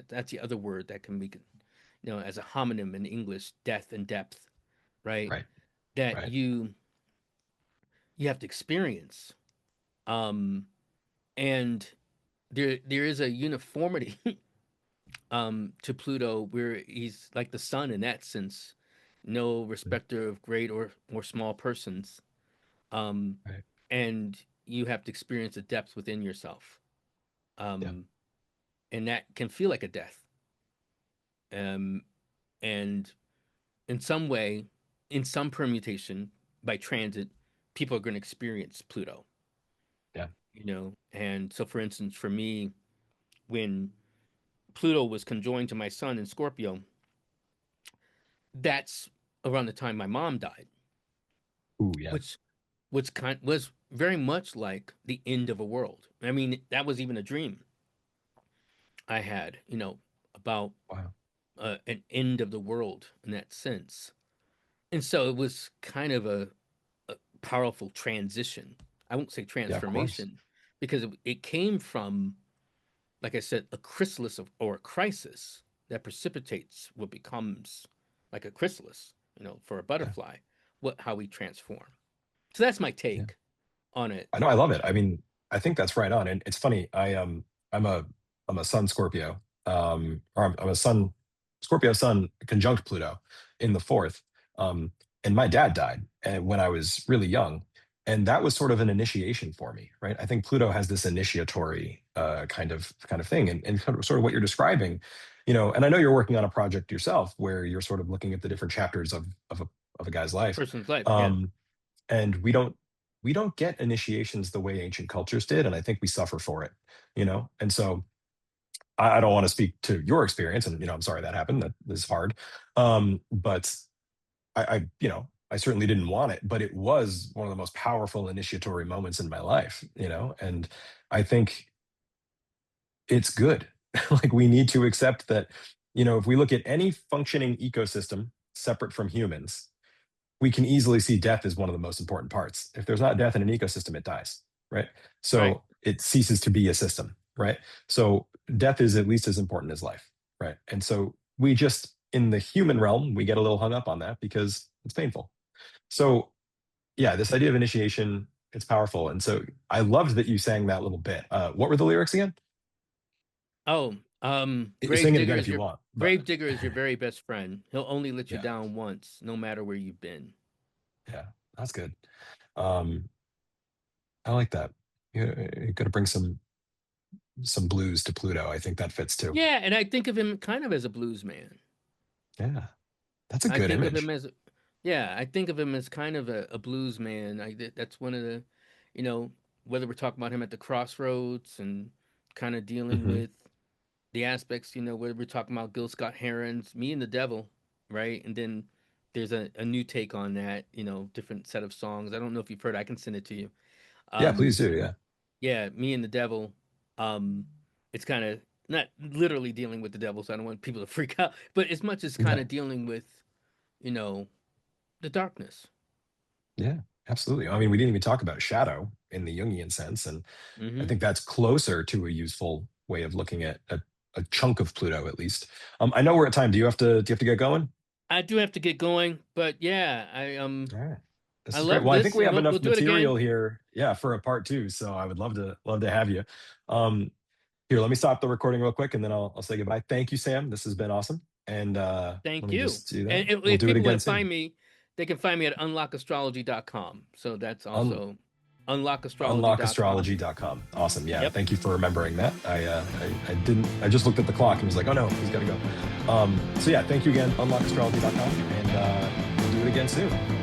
That's the other word that can be, as a homonym in English, death and depth, right? Right. That Right. you have to experience. Um, and there is a uniformity to Pluto where he's like the sun in that sense, no respecter of great or small persons. Um, Right. and you have to experience a depth within yourself, Yeah. um, and that can feel like a death. Um, and in some way, in some permutation by transit, people are going to experience Pluto. Yeah. And so for instance, for me, when Pluto was conjoined to my sun in Scorpio, that's around the time my mom died, Ooh, yeah. which was very much like the end of a world. I mean, that was even a dream I had, about Wow. an end of the world in that sense. And so it was kind of a powerful transition. I won't say Yeah, of course. transformation because it came from, like I said, a chrysalis or a crisis that precipitates what becomes like a chrysalis, for a Yeah. butterfly, how we transform. So that's my Yeah. take on it. I know, I love it. I mean, I think that's right on. And it's funny, I'm a I'm a sun Scorpio, or I'm a sun Scorpio sun conjunct Pluto in the fourth. Um, and my dad died when I was really young. And that was sort of an initiation for me, right? I think Pluto has this initiatory kind of thing. And sort of what you're describing, and I know you're working on a project yourself where you're sort of looking at the different chapters of a guy's life. Person's life, yeah. Um, and we don't get initiations the way ancient cultures did, and I think we suffer for it. And so I don't want to speak to your experience, and I'm sorry that happened. That is hard. But I certainly didn't want it, but it was one of the most powerful initiatory moments in my life. And I think it's good. Like, we need to accept that, if we look at any functioning ecosystem separate from humans, we can easily see death as one of the most important parts. If there's not death in an ecosystem, it dies, right? Right. So it ceases to be a system, right? So death is at least as important as life, right? And so we just, in the human realm, we get a little hung up on that because it's painful. So yeah, this idea of initiation, it's powerful. And so I loved that you sang that little bit. What were the lyrics again? Oh, Sing it again if you want, but Grave digger is your very best friend. He'll only let you yeah, down once, no matter where you've been. yeah, that's good. Um, I like that. You got to bring some blues to Pluto. I think that fits too. Yeah, and I think of him kind of as a blues man. Yeah, that's a I good think of him image. as, yeah, I think of him as kind of a blues man. That's one of the, you know, whether we're talking about him at the crossroads and kind of dealing Hmm. with the aspects, whether we're talking about Gil Scott Heron's Me and the Devil, right? And then there's a new take on that, different set of songs. I don't know if you've heard. I can send it to you. Yeah, Um, please do. Yeah, yeah, Me and the Devil. Um, it's kind of not literally dealing with the devil, so I don't want people to freak out. But as much as kind yeah, of dealing with, you know, the darkness. yeah. Absolutely. I mean, we didn't even talk about shadow in the Jungian sense, and I Hmm. think that's closer to a useful way of looking at a chunk of Pluto, at least. I know we're at time. Do you have to get going? I do have to get going, but yeah, All right. This I is great. love Well, I think this, we and have we'll enough do it material again. here, yeah, for a part two. So I would love to have you. Um, Here, let me stop the recording real quick, and then I'll say goodbye. Thank you, Sam. This has been awesome. And let Thank me you. just do that. And We'll if do it people want again to find soon. me, they can find me at unlockastrology.com. So that's Un- also unlockastrology.com. unlockastrology.com. Awesome. Yeah. Yep. Thank you for remembering that. I didn't. I just looked at the clock and was like, oh no, he's got to go. So yeah, thank you again, unlockastrology.com, and we'll do it again soon.